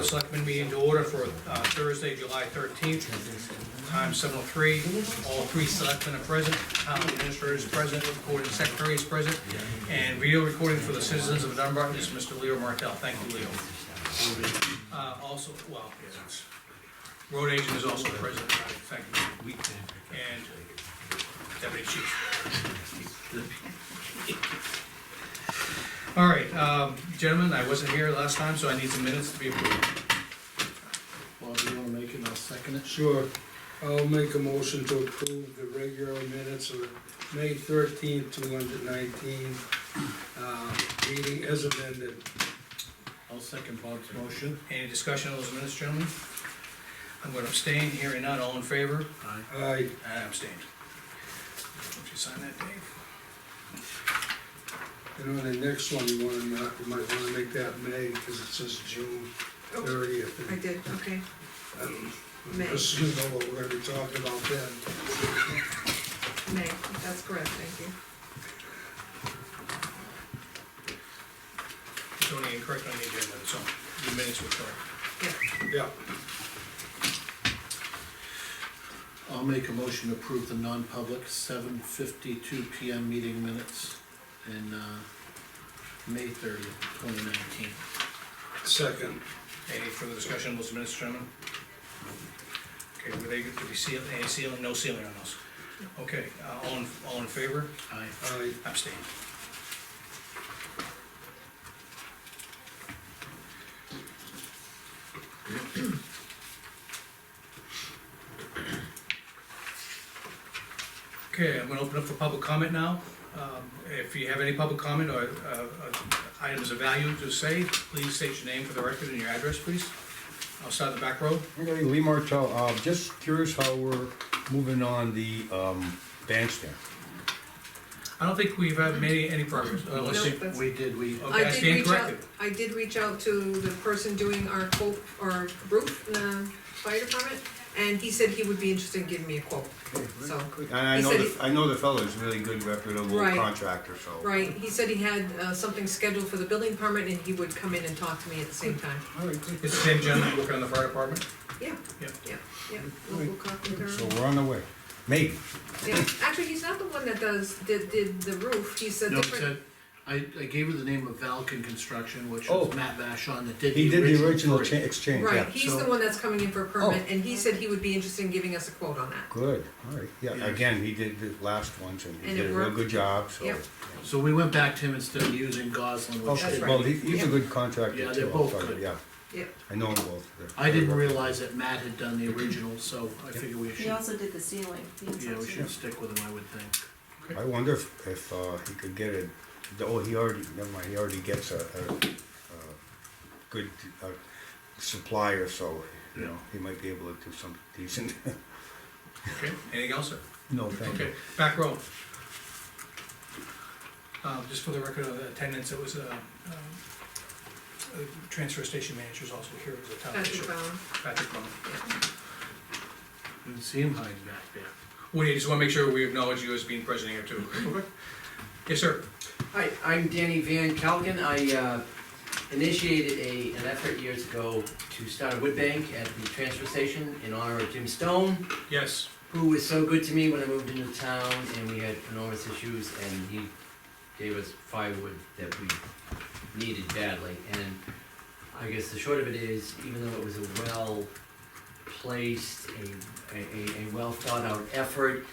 of Selectmen meeting to order for Thursday, July 13th, time 7:03. All three selectmen are present, town administrator is present, recording secretary is present, and video recording for the citizens of Dunbarton is Mr. Leo Martell. Thank you, Leo. Also, well, yes, road agent is also present. Thank you. And deputy chief. All right, gentlemen, I wasn't here last time, so I need some minutes to be approved. Well, do you wanna make it, I'll second it? Sure, I'll make a motion to approve the regular minutes of May 13th, 2019, meeting as amended. I'll second Bob's motion. Any discussion on those minutes, gentlemen? I'm gonna abstain, hearing none, all in favor? Aye. Aye. I abstained. Would you sign that, Dave? And on the next one, you might wanna make that May, because it says June 30th. I did, okay. May. Just so you know what we're gonna be talking about then. May, that's correct, thank you. It's only incorrect on the agenda, so the minutes were correct. Yeah. I'll make a motion to approve the non-public 7:52 PM meeting minutes in, May 30th, 2019. Second. Any further discussion on those minutes, gentlemen? Okay, were they, did we seal, any sealing, no sealing on those? Okay, all in favor? Aye. Aye. Abstain. Okay, I'm gonna open up for public comment now. If you have any public comment or items of value to say, please state your name for the record and your address, please. I'll start in the back row. Okay, Lee Martell, just curious how we're moving on the bandstand. I don't think we've made any progress. Let's No, see. that's- We did, Okay, I stand corrected. I did reach out to the person doing our quote, or roof in the fire department, and he said he would be interested in giving me a quote, so. And I He know, said I know the fellow's really good, reputable Right. contractor, so. Right, he said he had something scheduled for the building department, and he would come in and talk to me at the same time. All right, good. It's the same gentleman working on the fire department? Yeah, Yeah. yeah, local carpenter. So we're on the way, maybe. Yeah, actually, he's not the one that did the roof, he's a no, it different. said, I gave her the name of Valken Construction, which Oh. was Matt Vashon that did He did the original first. exchange, Right, yeah. he's So- the one that's coming in for a permit, Oh. and he said he would be interested in giving us a quote on that. Good, all right, yeah, Yeah. again, he did the last ones and he And did it a real worked. good job, so. Yep. So we went back to him instead of using Goslin, which Okay, That's well, right. he's a good contractor too. Yeah, they're I'll both tell you, good. Yeah, Yep, I know them both. They're I didn't very realize that Matt had done the original, so I figured we He should, also did the ceiling, the yeah, inside we should ceiling. stick with him, I would think. reputable. I wonder if he could get it, he already, never mind, he already gets a good supplier, so, you know, he might be able to do some decent. Okay, anything else, sir? No, thank you. Okay, back row. Just for the record of the attendance, it was transfer station manager's also here as a town Patrick official. Bowen. Patrick Bowman. Didn't see him hiding back there. Woody, I just wanna make sure we acknowledge you as being present here too. Okay. Yes, sir. Hi, I'm Danny Van Calkin. I initiated an effort years ago to start a wood bank at the transfer station in honor of Jim Stone, Yes. who was so good to me when I moved into town and we had enormous issues, and he gave us firewood that we needed badly. And I guess the short of it is, even though it was a well-placed, a well-thought-out effort,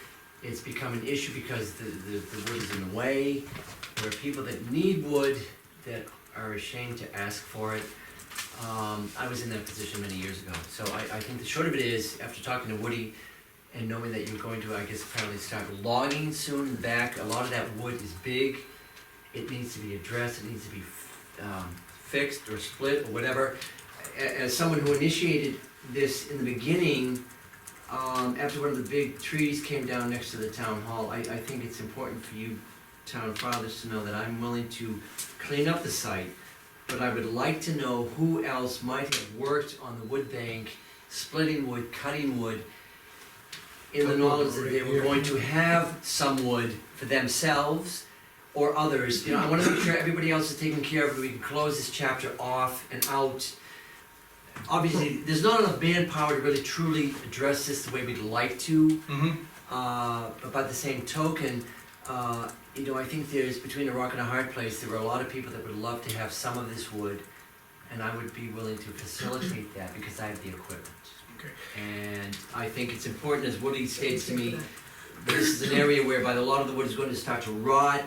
it's become an issue because the wood is in the way. There are people that need wood that are ashamed to ask for it. I was in that position many years ago. So I think the short of it is, after talking to Woody and knowing that you're going to, I guess, apparently start logging soon back, a lot of that wood is big. It needs to be addressed, it needs to be fixed or split or whatever. As someone who initiated this in the beginning, after one of the big trees came down next to the town hall, I think it's important for you town fathers to know that I'm willing to clean up the site, but I would like to know who else might have worked on the wood bank, splitting wood, cutting wood, in the knowledge that they were going to have some wood for themselves or others. You know, I wanna make sure everybody else is taken care of, and we can close this chapter off and out. obviously, there's not enough manpower to really truly address this the way we'd like to. Mm-hmm. But by the same token, you know, I think there's, between a rock and a hard place, there are a lot of people that would love to have some of this wood, and I would be willing to facilitate that because I have the equipment. Okay. And I think it's important, as Woody states to me, this is an area whereby a lot of the wood is going to start to rot,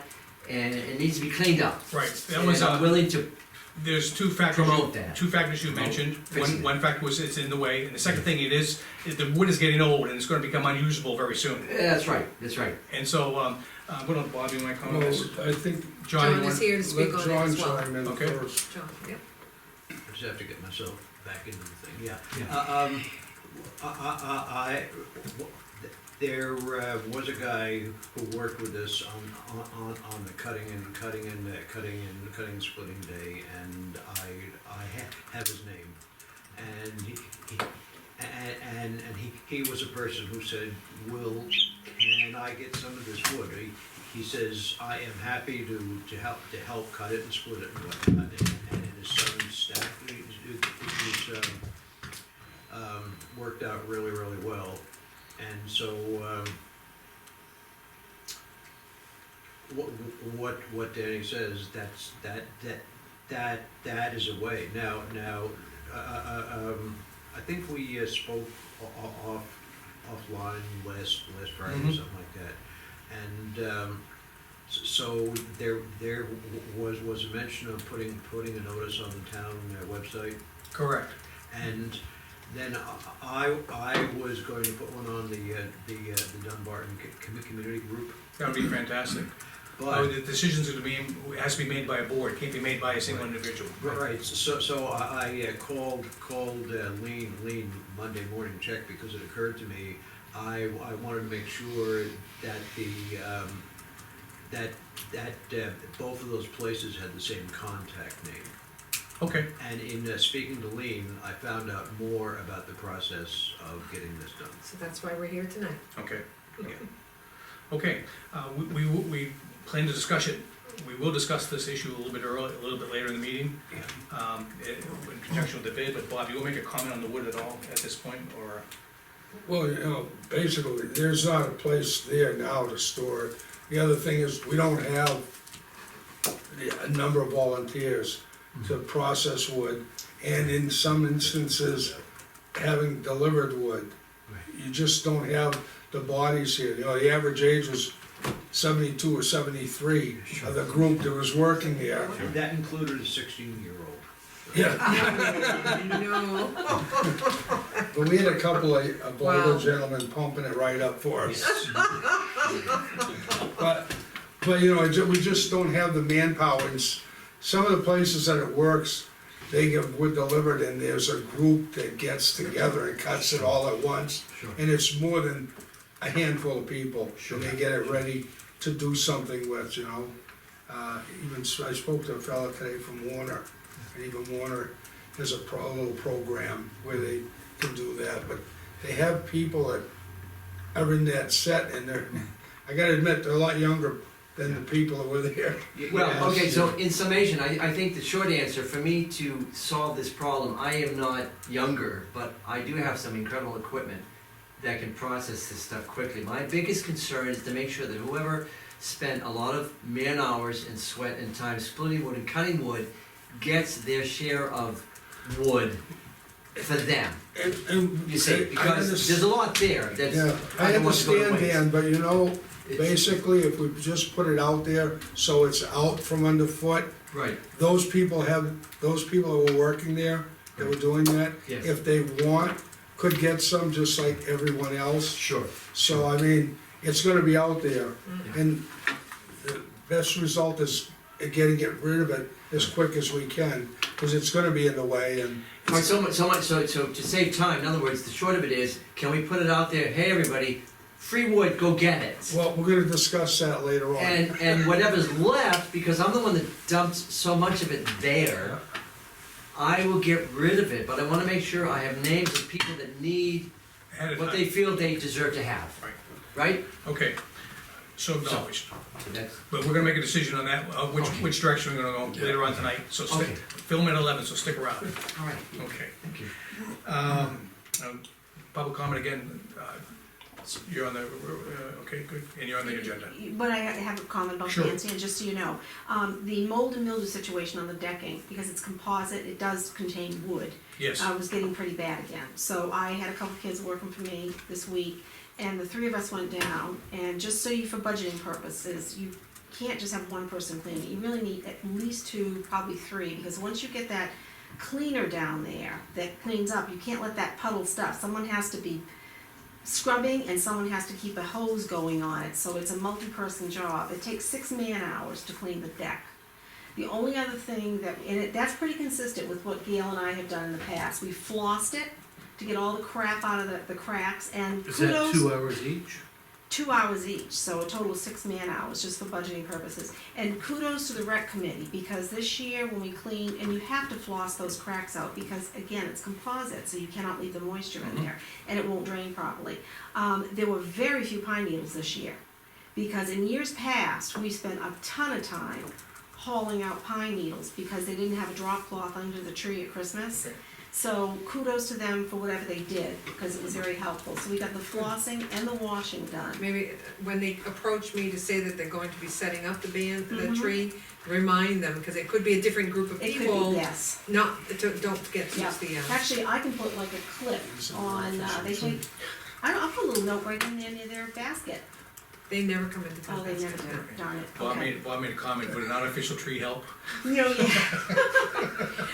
and it needs to be cleaned up. Right, that was, And I'm willing to there's two factors, promote that. you mentioned. fixing it. One factor was it's in the way, and the second thing is the wood is getting old and it's gonna become unusable very soon. That's right, that's right. And so, what else, Bob, you might comment on this? Well, I think, John, you John want? is here to speak let on it as John well. chime in Okay. first. John, yep. I just have to get myself back into the thing, yeah. Yeah. There was a guy who worked with us on the cutting and splitting day, and I have his name. And he was a person who said, can I get some of this wood? He says, I am happy to help cut it and split it and whatnot. And his son's staff, it worked out really, really well. And so, what Danny says, that is a way. Now, I think we spoke offline last Friday, Mhm. something like that. And so there was a mention of putting a notice on the town website. Correct. And then I was going to put one on the Dunbarton community group, That would be fantastic. but. The decision's gonna be, has to be made by a board, can't be made by a single individual. Right, so I called Lean Monday morning, check, because it occurred to me, I wanted to make sure that both of those places had the same contact name. Okay, And in speaking to Lean, I found out more about the process of getting this done. So that's why we're here tonight. okay, yeah. Okay, we plan to discuss it, we will discuss this issue a little bit later in the meeting, in conjunction with the bid, but Bob, you will make a comment on the wood at all at this point, or? Well, you know, basically, there's not a place there now to store it. The other thing is, we don't have a number of volunteers to process wood, and in some instances, having delivered wood. You just don't have the bodies here. You know, the average age was 72 or 73 of the group that was working there. That included a 16-year-old. Yeah, No. but we had a couple of Wow. older gentlemen pumping it right up for us. But you know, we just don't have the manpower. And some of the places that it works, they get wood delivered and there's a group that gets together and cuts it all at once. Sure. And it's more than a handful of people. Sure. And they get it ready to do something with, you know. I spoke to a fella today from Warner, and even Warner has a little program where they can do that, but they have people that are in that set, and I gotta admit, they're a lot younger than the people that were there. Well, okay, so in summation, I think the short answer, for me to solve this problem, I am not younger, but I do have some incredible equipment that can process this stuff quickly. My biggest concern is to make sure that whoever spent a lot of man hours and sweat and time splitting wood and cutting wood gets their share of wood for them. And You see, because there's a lot there that's, Yeah, I don't want to go to understand, waste. Dan, but you know, It's- basically, if we just put it out there, so it's out from underfoot, Right, those people that were working there, that were doing that, yes, if they want, could get some just like everyone else. sure. So, I mean, it's gonna be out there, Mm-hmm. and the best result is getting rid of it as quick as we can, cause it's gonna be in the way, and All right, so to save time, in other words, the short of it is, can we put it out there, hey, everybody, free wood, go get it. well, we're gonna discuss that later on. And whatever's left, because I'm the one that dumped so much of it there, I will get rid of it, but I wanna make sure I have names of people that need Ahead of what time. they feel they deserve to have, Right, right? okay, so acknowledged, So that's, but we're gonna make a decision on that, which direction we're gonna go later on tonight, so Okay. film at 11, so stick around, all right, okay. thank you. Public comment again, you're on the, okay, good, and you're on the agenda. But I have a comment about Sure. Nancy, and just so you know, the mold and mildew situation on the decking, because it's composite, it does contain wood. Yes, Was getting pretty bad again. So I had a couple kids working for me this week, and the three of us went down, and just so you, for budgeting purposes, you can't just have one person cleaning. You really need at least two, probably three, because once you get that cleaner down there that cleans up, you can't let that puddle stuff. Someone has to be scrubbing, and someone has to keep a hose going on it, so it's a multi-person job. It takes 6 man-hours to clean the deck. The only other thing that, that's pretty consistent with what Gail and I have done in the past. We flossed it to get all the crap out of the cracks, and Is that kudos, 2 hours each? 2 hours each, so a total of 6 man-hours, just for budgeting purposes. And kudos to the rec committee, because this year when we clean, and you have to floss those cracks out, because again, it's composite, so you cannot leave the moisture in there, and it won't drain properly. There were very few pine needles this year, because in years past, we spent a ton of time hauling out pine needles, because they didn't have a drop cloth under the tree at Christmas. Okay. So kudos to them for whatever they did, because it was very helpful. So we got the flossing and the washing done. Maybe when they approach me to say that they're going to be setting up the band, the Mhm. tree, remind them, because it could be a different group of It could people. be, yes. Not, don't forget to Yeah. use the, Actually, I can put like a clip on, they take, I'll put a little note right in there near their basket. they never come into Oh, they contact. never did, darn it, Bob okay. made a comment, would an unofficial tree help? No, yeah.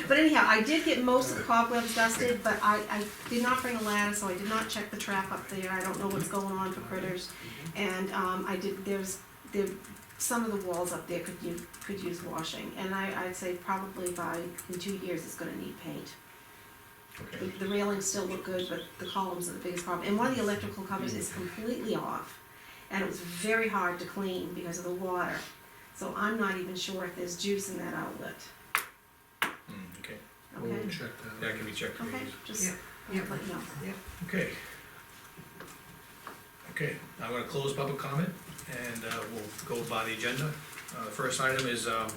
But anyhow, I did get most of the cobwebs dusted, but I did not bring a ladder, so I did not check the trap up there. I don't know what's going on for critters. And, some of the walls up there could use washing. And I'd say probably in 2 years, it's gonna need paint. Okay. The railings still look good, but the columns are the biggest problem. And one of the electrical covers is completely off. And it was very hard to clean because of the water. So I'm not even sure if there's juice in that outlet. Okay, We'll Okay? check that. that can be checked. Okay, just, Yeah. I'll let you know. Okay. Okay, I'm gonna close public comment, and, we'll go by the agenda. The first item is, a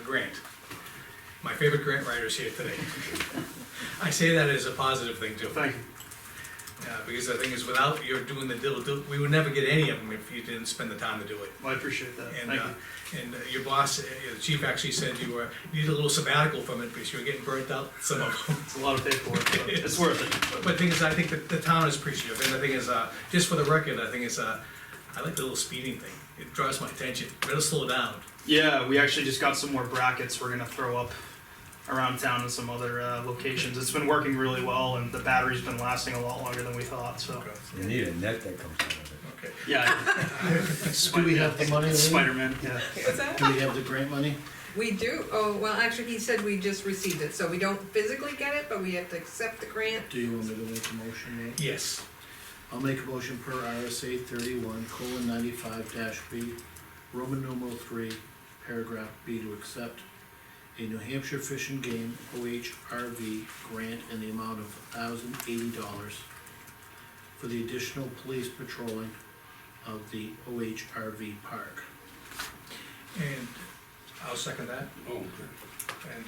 grant. My favorite grant writer's here today. I say that as a positive thing too. Thank you. Because the thing is, without your doing the we would never get any of them if you didn't spend the time to do it. Well, I appreciate that. And, Thank you. your boss, the chief actually said you needed a little sabbatical from it because you were getting burnt out, some of them. It's a lot of paperwork, but it's worth it. But the thing is, I think that the town is appreciative, and the thing is, just for the record, I think it's, I like the little speeding thing, it draws my attention, but it'll slow down. Yeah, we actually just got some more brackets we're gonna throw up around town and some other locations. It's been working really well, and the battery's been lasting a lot longer than we thought, so. You need a net that comes out of it. Okay, Yeah. Do we have the money, Lee? Spider-Man, yeah. What's that? Do we have the grant money? We do, oh, well, actually, he said we just received it, so we don't physically get it, but we have to accept the grant. Do you want me to make a motion, Nate? yes, I'll make a motion per RSA 31:95-B, Roman numeral 3, paragraph B, to accept a New Hampshire Fish and Game OHRV grant in the amount of $1,080 for the additional police patrolling of the OHRV park. and I'll second that, Oh, okay. and,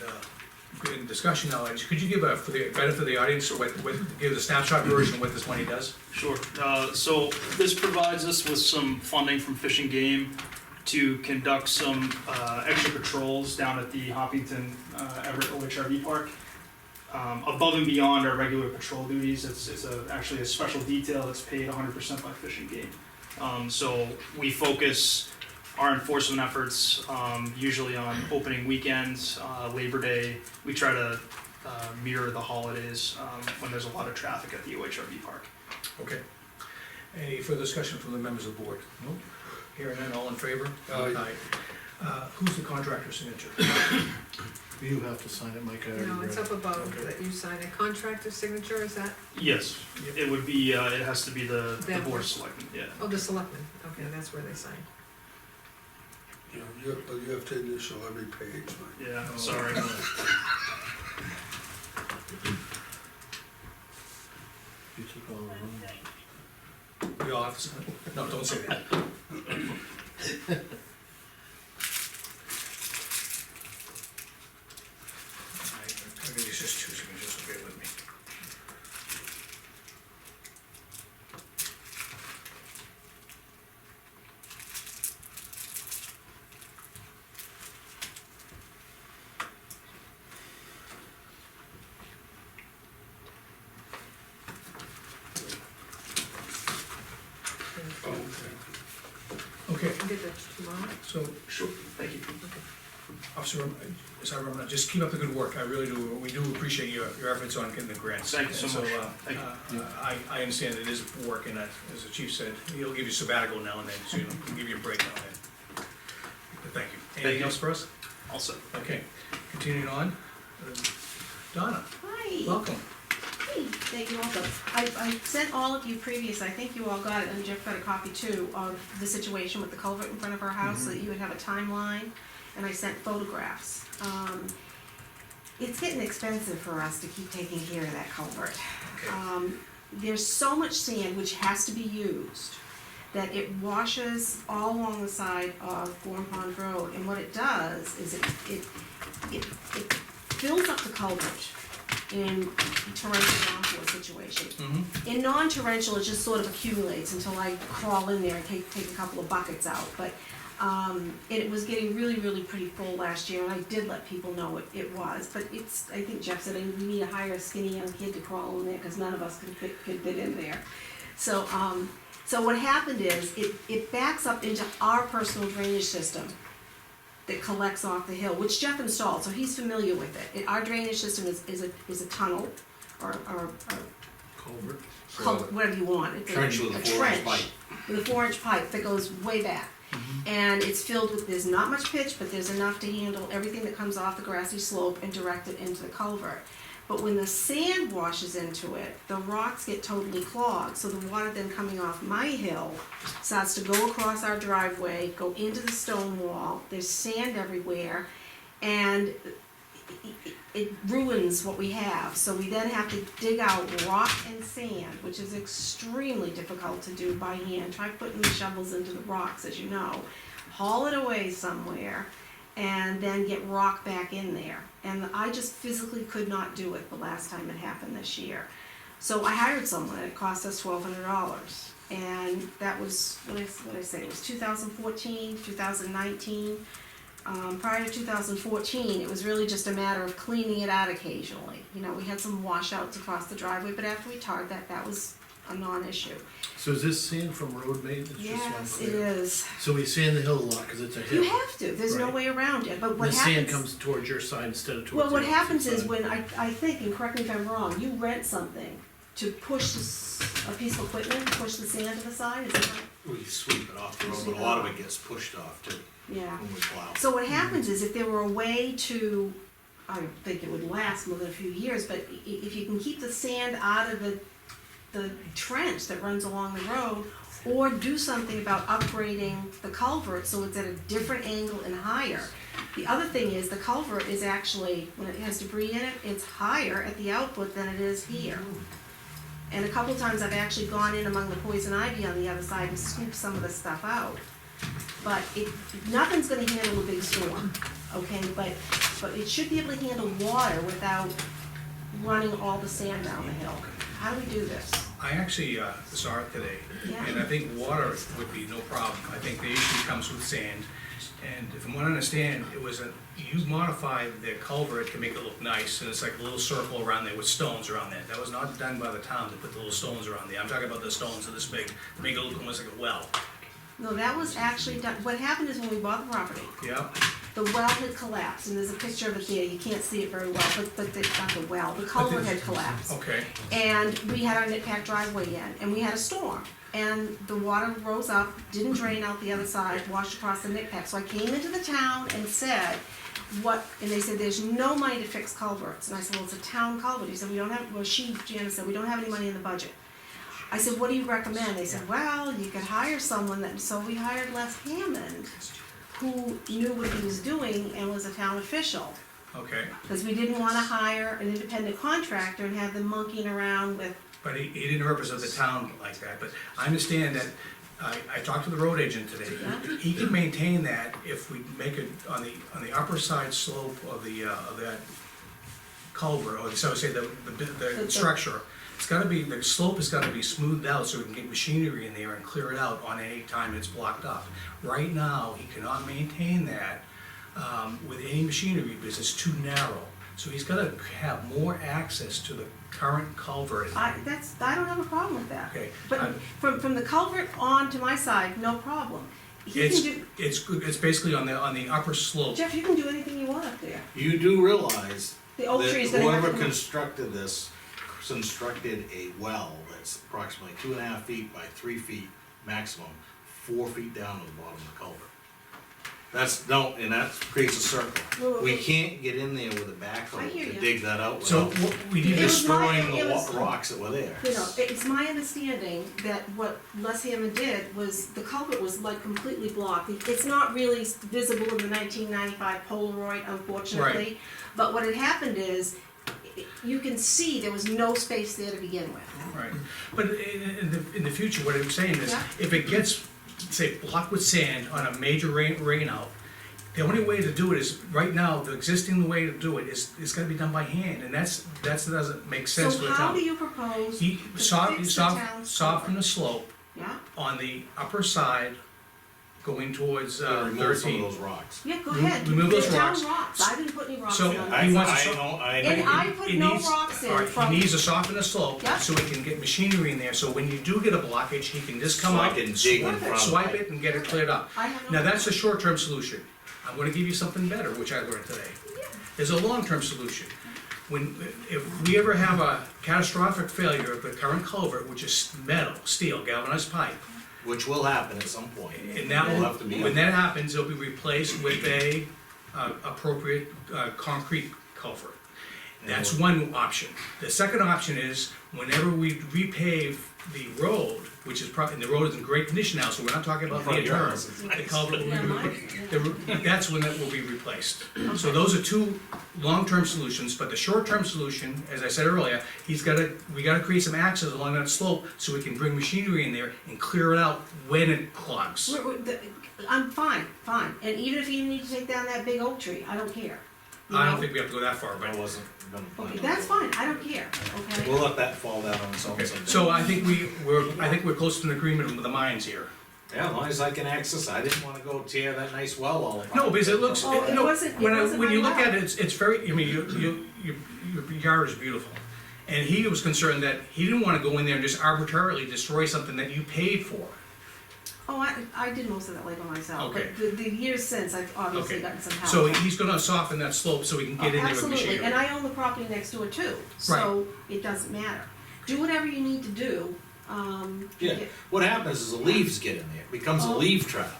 in discussion knowledge, could you give for the benefit of the audience, give the snapshot version of what this money does? Sure. So this provides us with some funding from Fish and Game to conduct some extra patrols down at the Hopkinton Everett OHRV Park. Above and beyond our regular patrol duties, it's actually a special detail that's paid 100% by Fish and Game. So we focus our enforcement efforts usually on opening weekends, Labor Day. We try to mirror the holidays when there's a lot of traffic at the OHRV Park. Okay. Any further discussion from the members of the board? No? Hearing none, all in favor? Aye. Who's the contractor signature? You have to sign it, Mike, I already No, it's read up it. above Okay. that you sign a contractor signature, is that, Yes, Yep. it would be, it has to be the That board one. of selectmen, yeah. oh, the selectmen, okay, that's where they sign. You have to initial every page, man. Yeah, Oh, sorry. You took all the room. We all have to sign it? No, don't say that. I think it's just two signatures, okay with me. Ron? So, Sure, thank you. Officer, as I remember, just keep up the good work, I really do, we do appreciate your efforts on getting the grants. Thank you so And much. Thank you. I understand it is work, and as the chief said, he'll give you sabbatical now and then, so he'll give you a break now and then. But thank you. Anything you. else for us? All set. Okay, continuing on, Donna, Hi. welcome. Hey, thank you also. I sent all of you previous, I think you all got it, and Jeff got a copy too, of the situation with the culvert in front of our house, so that you would have a timeline, and I sent photographs. It's getting expensive for us to keep taking care of that culvert. Okay. There's so much sand which has to be used, that it washes all along the side of Gorham Pond Road, and what it does is it fills up the culvert in torrential downpour situation. Mm-hmm. In non-torrential, it just sort of accumulates until I crawl in there and take a couple of buckets out, but it was getting really pretty full last year, and I did let people know it was, but it's, I think Jeff said, we need to hire a skinny young kid to crawl in there, cause none of us could fit in there. So what happened is, it backs up into our personal drainage system that collects off the hill, which Jeff installed, so he's familiar with it. Our drainage system is a tunnel, or Culvert. whatever you want. It's Trench with a 4-inch pipe. with a 4-inch pipe that goes way back. And it's filled with, there's not much pitch, but there's enough to handle everything that comes off the grassy slope and direct it into the culvert. But when the sand washes into it, the rocks get totally clogged, so the water then coming off my hill starts to go across our driveway, go into the stone wall, there's sand everywhere, and it ruins what we have. So we then have to dig out rock and sand, which is extremely difficult to do by hand. Try putting the shovels into the rocks, as you know. Haul it away somewhere, and then get rock back in there. And I just physically could not do it the last time it happened this year. So I hired someone, it cost us $1,200. And that was, what I say, it was 2014, 2019. Prior to 2014, it was really just a matter of cleaning it out occasionally. You know, we had some washouts across the driveway, but after we tarred that was a non-issue. So is this sand from road maintenance? Just so I'm Yes, it clear? is. So we sand the hill a lot, cause it's a hill. You have to, there's no Right. way around it, but what The happens... sand comes towards your side instead of towards Well, what the happens opposite is side. when, I think, and correct me if I'm wrong, you rent something to push a piece of equipment, push the sand to the side, is that right? We sweep it off the You road, sweep but a it lot of off. it gets pushed off too, Yeah. when we plow. So what happens is if there were a way to, I don't think it would last more than a few years, but if you can keep the sand out of the trench that runs along the road, or do something about upgrading the culvert so it's at a different angle and higher. The other thing is the culvert is actually, when it has debris in it, it's higher at the output than it is here. And a couple times I've actually gone in among the poison ivy on the other side and scooped some of the stuff out. But nothing's gonna handle a big storm, okay, but it should be able to handle water without running all the sand down the hill. How do we do this? I actually saw it today, Yeah. and I think water would be no problem. I think the issue comes with sand. And from what I understand, you modified the culvert to make it look nice, and it's like a little circle around there with stones around there. That was not done by the town to put the little stones around there. I'm talking about the stones that are this big, to make it look almost like a well. No, that was actually done, what happened is when we bought the property, Yeah, the well had collapsed, and there's a picture of it there, you can't see it very well, but not the well, the culvert had collapsed. okay. And we had our nitpack driveway in, and we had a storm. And the water rose up, didn't drain out the other side, washed across the nitpack. So I came into the town and said, and they said, there's no money to fix culverts. And I said, well, it's a town culvert. He said, Janice said, we don't have any money in the budget. I said, what do you recommend? They said, well, you could hire someone so we hired Les Hammond, who knew what he was doing and was a town official. Okay, Because we didn't wanna hire an independent contractor and have them monkeying around with, but he didn't represent the town like that, but I understand that, I talked to the road agent today. Yeah. He can maintain that if we make it on the upper side slope of that culvert, or so to say, the structure. The slope has gotta be smoothed out so we can get machinery in there and clear it out on any time it's blocked up. Right now, he cannot maintain that, with any machinery because it's too narrow. So he's gotta have more access to the current culvert. I don't have a problem with that. Okay, But from the culvert on to my side, no problem. He It's, can do, it's good, it's basically on the upper slope. Jeff, you can do anything you want up there. You do realize The oak that tree's gonna have whoever to come. constructed this, constructed a well that's approximately 2.5 feet by 3 feet maximum, 4 feet down to the bottom of the culvert. And that creates a circle. Well, We it- can't get in there with a I backhoe hear to you. dig that out So without what we need It to, was my- destroying it the was- rocks that were there. You know, it's my understanding that what Les Hammond did was, the culvert was like completely blocked. It's not really visible in the 1995 Polaroid, unfortunately. But what had happened is, you can see there was no space there to begin with. right, but in the future, what I'm saying is, Yeah. if it gets, say, blocked with sand on a major rain out, the only way to do it is, right now, the existing way to do it is gonna be done by hand, and that doesn't make sense for So the how do town. you propose, You to soft, fix the town's soften the slope yeah? on the upper side, going towards, Remove some of 13. those rocks. Yeah, go ahead. remove those The town rocks. I didn't put any rocks So, on I, He it. wants to I so- know, I And know. I put no rocks in All right, from. he needs to soften the slope, Yeah. so he can get machinery in there, so when you do get a blockage, he can just come So I up, can dig in Perfect. front of swipe it and get it cleared up. I have no. Now, that's a short-term solution. I'm gonna give you something better, which I learned today. There's a long-term solution. If we ever have a catastrophic failure of the current culvert, which is metal, steel, galvanized pipe, Which will happen at some point. and that Will have to be. when that happens, it'll be replaced with a appropriate concrete culvert. That's one option. The second option is, whenever we repave the road, which is probably, and the road is in great condition now, so we're not talking about Front the of your term. house is The nice. culvert will Yeah, be, mine, that's when that will be replaced. So those are two long-term solutions, but the short-term solution, as I said earlier, we gotta create some access along that slope so we can bring machinery in there and clear it out when it clogs. I'm fine, and even if you need to take down that big oak tree, I don't care. You I don't know? think we have to go that far, I but, wasn't gonna plan Okay, on that's it. fine, I don't care, okay? We'll let that fall down on its own okay, someday. so I think we're close to an agreement with the mines here. Yeah, as long as I can access, I didn't wanna go tear that nice well all apart. No, because it looks, Oh, it no, wasn't- it when wasn't when you my look well. at it, it's very, I mean, your yard is beautiful. And he was concerned that he didn't wanna go in there and just arbitrarily destroy something that you paid for. Oh, I did most of that labor myself, Okay. but the years since, I've obviously Okay. gotten some help. So he's gonna soften that slope so we can get in there with Absolutely, machinery. and I own the property next door too, so it doesn't matter. Do whatever you need to do, Yeah, what happens is the leaves get in there, it becomes a Oh. leaf trap.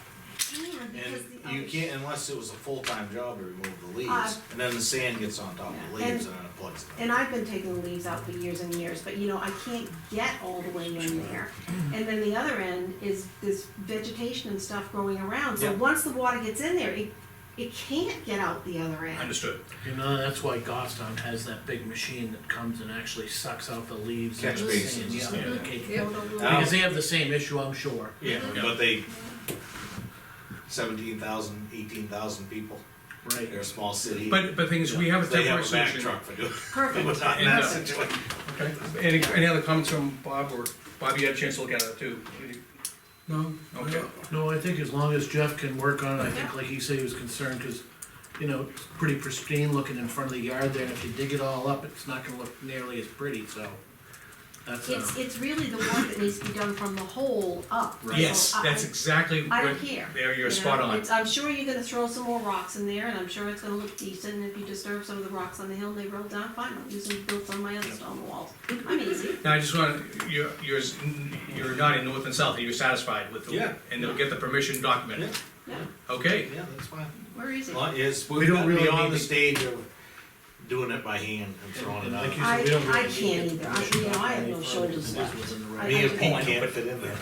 because And the you others- can't, unless it was a full-time job to remove the leaves, Uh, and then the sand gets on top of the yeah, leaves and then it plugs it up. And I've been taking the leaves out for years and years, but you know, I can't get all the way in there. And then the other end is this vegetation and stuff growing around, so Yeah. once the water gets in there, it can't get out the other end. Understood. You know, that's why Goffstown has that big machine that comes and actually sucks out the leaves. Catch and the basins sand, and yeah, stuff. the cake. Yeah. Because they have the same issue, I'm sure. Yeah, but 17,000, 18,000 people, Right. they're a small city. But the thing is, we have a They temporary have a back solution. truck for doing, Perfect. but not in And, that uh, situation. Okay, any other comments from Bob, or Bob, you had a chance to look at it too? No? Okay. No, I think as long as Jeff can work on it, I think like he said, he was concerned, cause, you know, it's pretty pristine looking in front of the yard there, and if you dig it all up, it's not gonna look nearly as pretty, so. That's, It's really the work that needs to be done from the hole up. Yes, So I- that's exactly I what, don't care. there, you're You spot know, on. it's- I'm sure you're gonna throw some more rocks in there, and I'm sure it's gonna look decent, and if you disturb some of the rocks on the hill and they roll down, fine, I'll use them to build some of my other stone walls. I'm easy. Now, I just want, you're nodding north and south, and you're satisfied with the, Yeah. and they'll get the permission documented. Yeah, Okay, Yeah, that's fine. we're easy. Well, yes, We we've don't got really beyond need the to- stage of doing it by hand and throwing it And out. like you I, said, we don't I really can't need either, permission you know, I have any no further shoulders than it is left. within the I- right. Me and I- Pete I know, can't but- fit in there.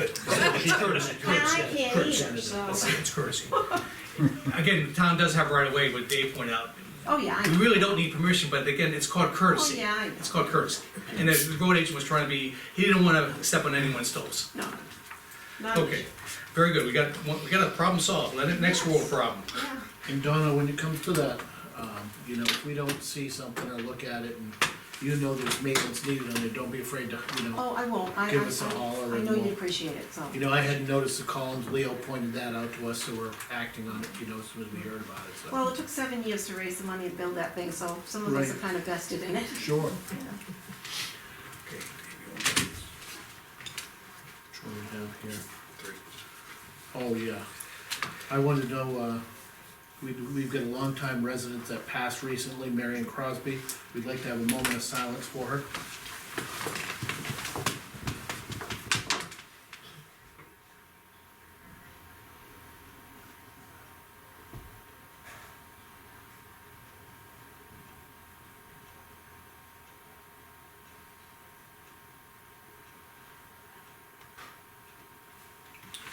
courtesy, And I can't courtesy. either, so, It's courtesy. Again, the town does have right of way, what Dave pointed out. oh, yeah, I We know. really don't need permission, but again, it's called Oh, courtesy. yeah, I know. It's called courtesy. And the road agent was trying to be, he didn't wanna step on anyone's toes. No, not an Okay, issue. very good, we got a problem solved, next world problem. Yeah, And Donna, when it comes to that, you know, if we don't see something or look at it and you know there's maintenance needed on it, don't be afraid to, you know. oh, I won't, I Give us a holler I and know we'll- you appreciate it, so. You know, I hadn't noticed the columns, Leo pointed that out to us, so we're acting on it, you know, as soon as we heard about it, so. Well, it took 7 years to raise the money to build that thing, so some of us Right. are kind of vested in it. Sure. Yeah. Okay, Which one we have here? Oh, yeah. I wanted to know, we've got a longtime resident that passed recently, Marion Crosby. We'd like to have a moment of silence for her.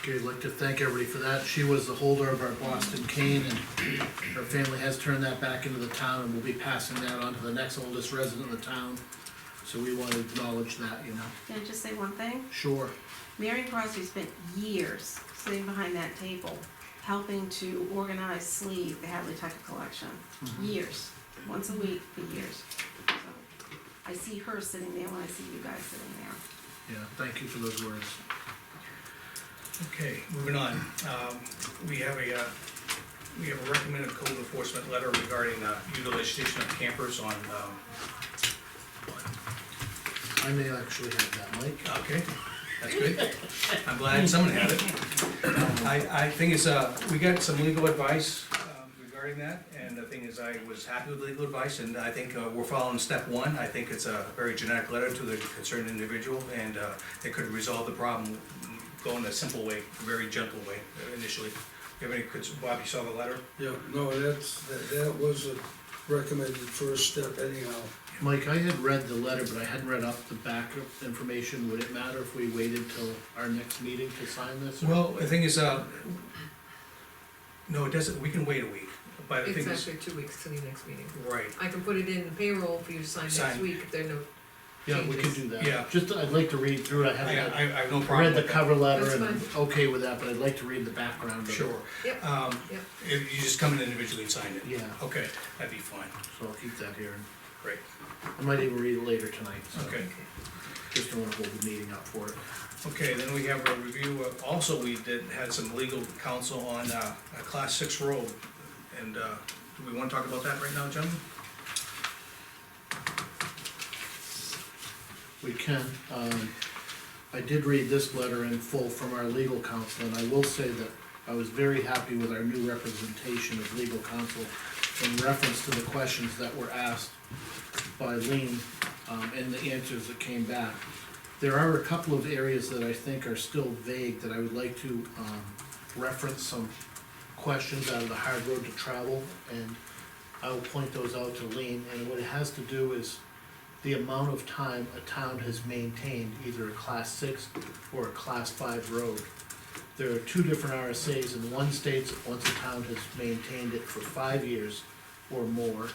Okay, I'd like to thank everybody for that. She was the holder of our Boston cane, and her family has turned that back into the town, and we'll be passing that on to the next oldest resident of the town. So we want to acknowledge that, you know. Can I just say one thing? Sure. Mary Crosby spent years sitting behind that table, helping to organize Sleeve, the Hadley Tucker collection. Years, once a week for years. So I see her sitting there when I see you guys sitting there. Yeah, thank you for those words. Okay, moving on. We have a recommended code enforcement letter regarding utilization of campers on, I may actually have that, Mike. okay, that's good. I'm glad someone had it. I think it's, we got some legal advice regarding that, and the thing is, I was happy with the legal advice, and I think we're following step one. I think it's a very generic letter to the concerned individual, and it could resolve the problem going a simple way, a very gentle way initially. You have any, Bob, you saw the letter? Yeah, no, that was a recommended first step anyhow. Mike, I had read the letter, but I hadn't read up the backup information. Would it matter if we waited till our next meeting to sign this? or- Well, the thing is, no, it doesn't, we can wait a week, but the It's thing is, actually 2 weeks to the next meeting. right, I can put it in payroll for you to sign next Sign. week if there are no, Yeah, we could do that. Yeah. Just, I'd like to read through it. I I haven't have no I problem read the with that. cover letter That's and I'm okay with that, but I'd like to read the background of it. Sure. Yep, yep. If you just come in individually and sign it. Yeah, Okay, that'd be fine, so I'll keep that here. great, I might even read it later tonight, so okay. just don't wanna hold the meeting up for it. Okay, then we have a review, also we had some legal counsel on a class 6 road, and do we wanna talk about that right now, gentlemen? We can, I did read this letter in full from our legal counsel, and I will say that I was very happy with our new representation of legal counsel in reference to the questions that were asked by Lean, and the answers that came back. There are a couple of areas that I think are still vague that I would like to, reference some questions out of the hard road to travel, and I will point those out to Lean, and what it has to do is the amount of time a town has maintained either a class 6 or a class 5 road. There are two different RSA's, and one states that once a town has maintained it for 5 years or more,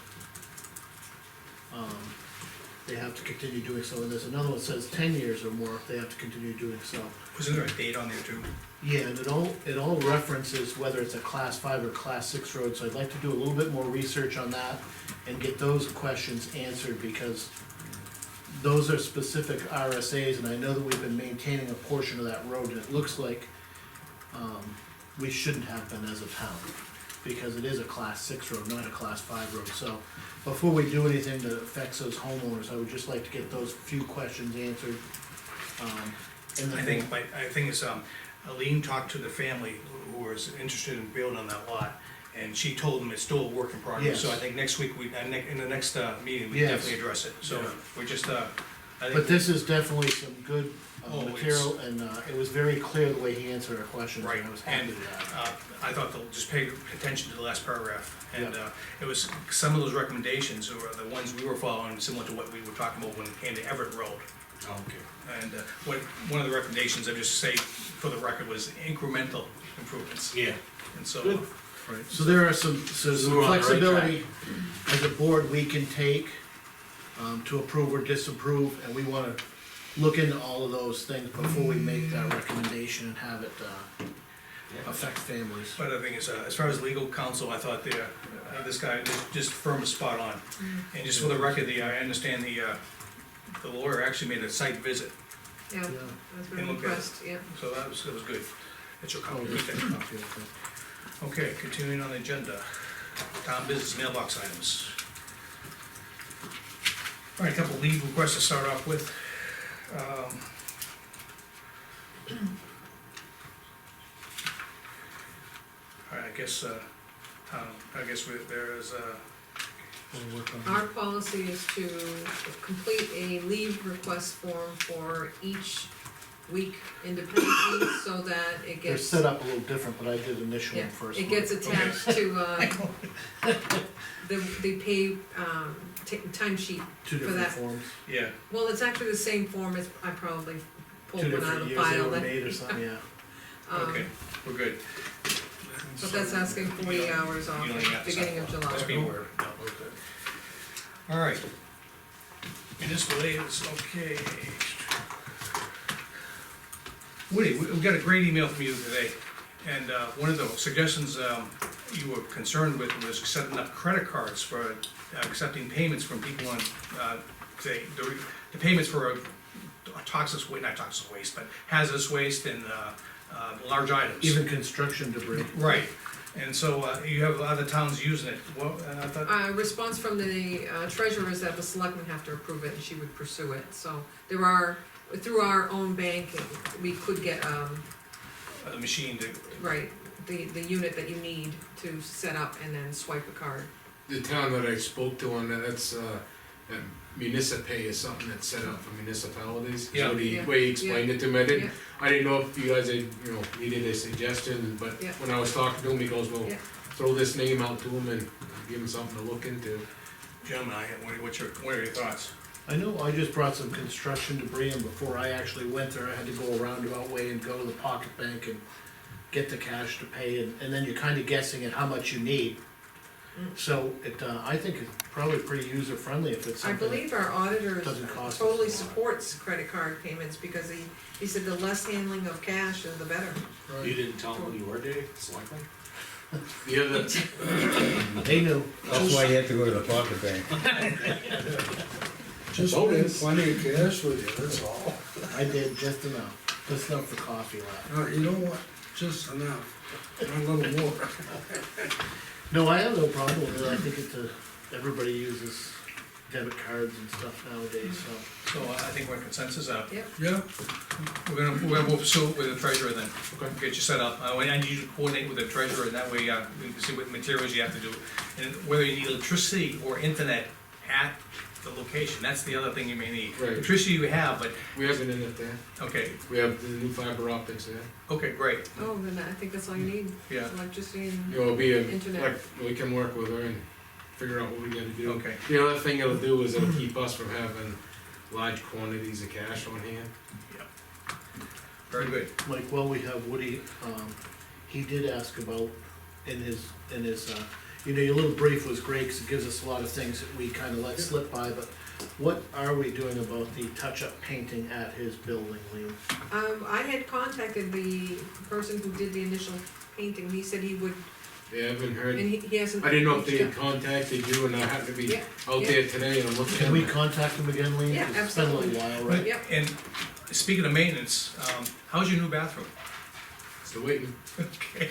they have to continue doing so, and there's another one that says 10 years or more, they have to continue doing so. Wasn't there a date on there too? Yeah, and it all references whether it's a class 5 or class 6 road, so I'd like to do a little bit more research on that and get those questions answered, because those are specific RSA's, and I know that we've been maintaining a portion of that road, and it looks like, we shouldn't have been as a town, because it is a class 6 road, not a class 5 road, so before we do anything that affects those homeowners, I would just like to get those few questions answered. And I think it's, Aline talked to the family who was interested in building on that lot, and she told them it's still a work in progress, so I Yes. think next week, in the next meeting, we Yes. definitely address it, so Yeah. we're just, I But think, this is definitely some good Oh, material, and it was very clear the way he answered our questions, right, and I was happy and, with that. I thought they'll just pay attention to the last paragraph, and, Yeah. it was, some of those recommendations were the ones we were following, similar to what we were talking about when it came to Everett Road. Okay. And, one of the recommendations, I just say, for the record, was incremental improvements, Yeah. and so. Good. Right, so there are some So we're on the right flexibility as a board we can take, to approve or disapprove, and we wanna look into all of those things before we make that recommendation and have it, affect families. But the thing is, as far as legal counsel, I thought this guy, just firm is spot on. And just for the record, I understand the lawyer actually made a site visit, Yeah, Yeah. that's been And look at it. requested, yeah. so it was good. It's your Oh, copy, this keep is that. copy, okay. Okay, continuing on the agenda, town business mailbox items. All right, a couple leave requests to start off with. All there's, We'll work on Our policy is to complete a leave request form for each week independently, so that it They're gets, set up a little different, but I did initial yeah, them first. it gets attached to, the pay, timesheet. Two for different that. forms, yeah, Well, it's actually the same form as, I probably pulled two one out different of the years they file were that, made or something, yeah. okay, we're good. but that's asking 40 hours off You don't even have at to the beginning sign of one. Just be July. aware. All right. Municipal aid is okay. Woody, we got a great email from you today, and one of the suggestions you were concerned with was setting up credit cards for accepting payments from people on, say, the payments for not toxic waste, but hazardous waste and large items. Even construction debris. Right, and so you have other towns using it. Well, I thought, Response from the treasurer is that the selectmen have to approve it and she would pursue it, so there are, through our own bank, we could get, the machine to, right, the unit that you need to set up and then swipe a card. The town that I spoke to on that, that's, that Municipay is something that's set up for municipalities. Yeah. So the Yeah. way he explained it to me, Yeah. I didn't know if you guys had, needed a suggestion, but Yeah. when I was talking to him, he goes, well, Yeah. throw this name out to him and give him something to look into. gentlemen, what are your thoughts? I know, I just brought some construction debris, and before I actually went there, I had to go a roundabout way and go to the pocket bank and get the cash to pay, and then you're kinda guessing at how much you need. So I think it's probably pretty user-friendly if it's I something that believe our auditor doesn't cost us a totally lot. supports credit card payments, because he said the less handling of cash, the better. You didn't tell them who you were, Dave, selectmen? The other, They knew. That's why you have to go to the pocket bank. Just bring plenty of cash with you, that's all. I did just enough for coffee left. You know what, just enough, not a little more. No, I have no problem with it, I think everybody uses debit cards and stuff nowadays, so. So I think we're in consensus, Yep, Yeah, we're gonna pursue it with the treasurer then, get you set up. I need you to coordinate with the treasurer, and that way, we can see what materials you have to do. And whether you need electricity or internet at the location, that's the other thing you may need. Right. Electricity you have, but, we have an internet there, okay, we have the new fiber optics there. okay, great, oh, then I think that's all you need, yeah, electricity and, It'll be Internet. like, we can work with her and figure out what we gotta do. okay. The other thing it'll do is it'll keep us from having large quantities of cash on hand. Very good. Like, while we have Woody, he did ask about, in his, your little brief was great, cause it gives us a lot of things that we kinda let slip by, but what are we doing about the touch-up painting at his building, Lean? I had contacted the person who did the initial painting, he said he would, They haven't heard, and he hasn't. I didn't know if they reached had contacted you and I happened to be Yeah, out yeah. there today and I'm looking. Can we contact him again, Lean? Yeah, 'Cause it's been a little absolutely. while, right? Yep. And speaking of maintenance, how's your new bathroom? Still waiting. Okay.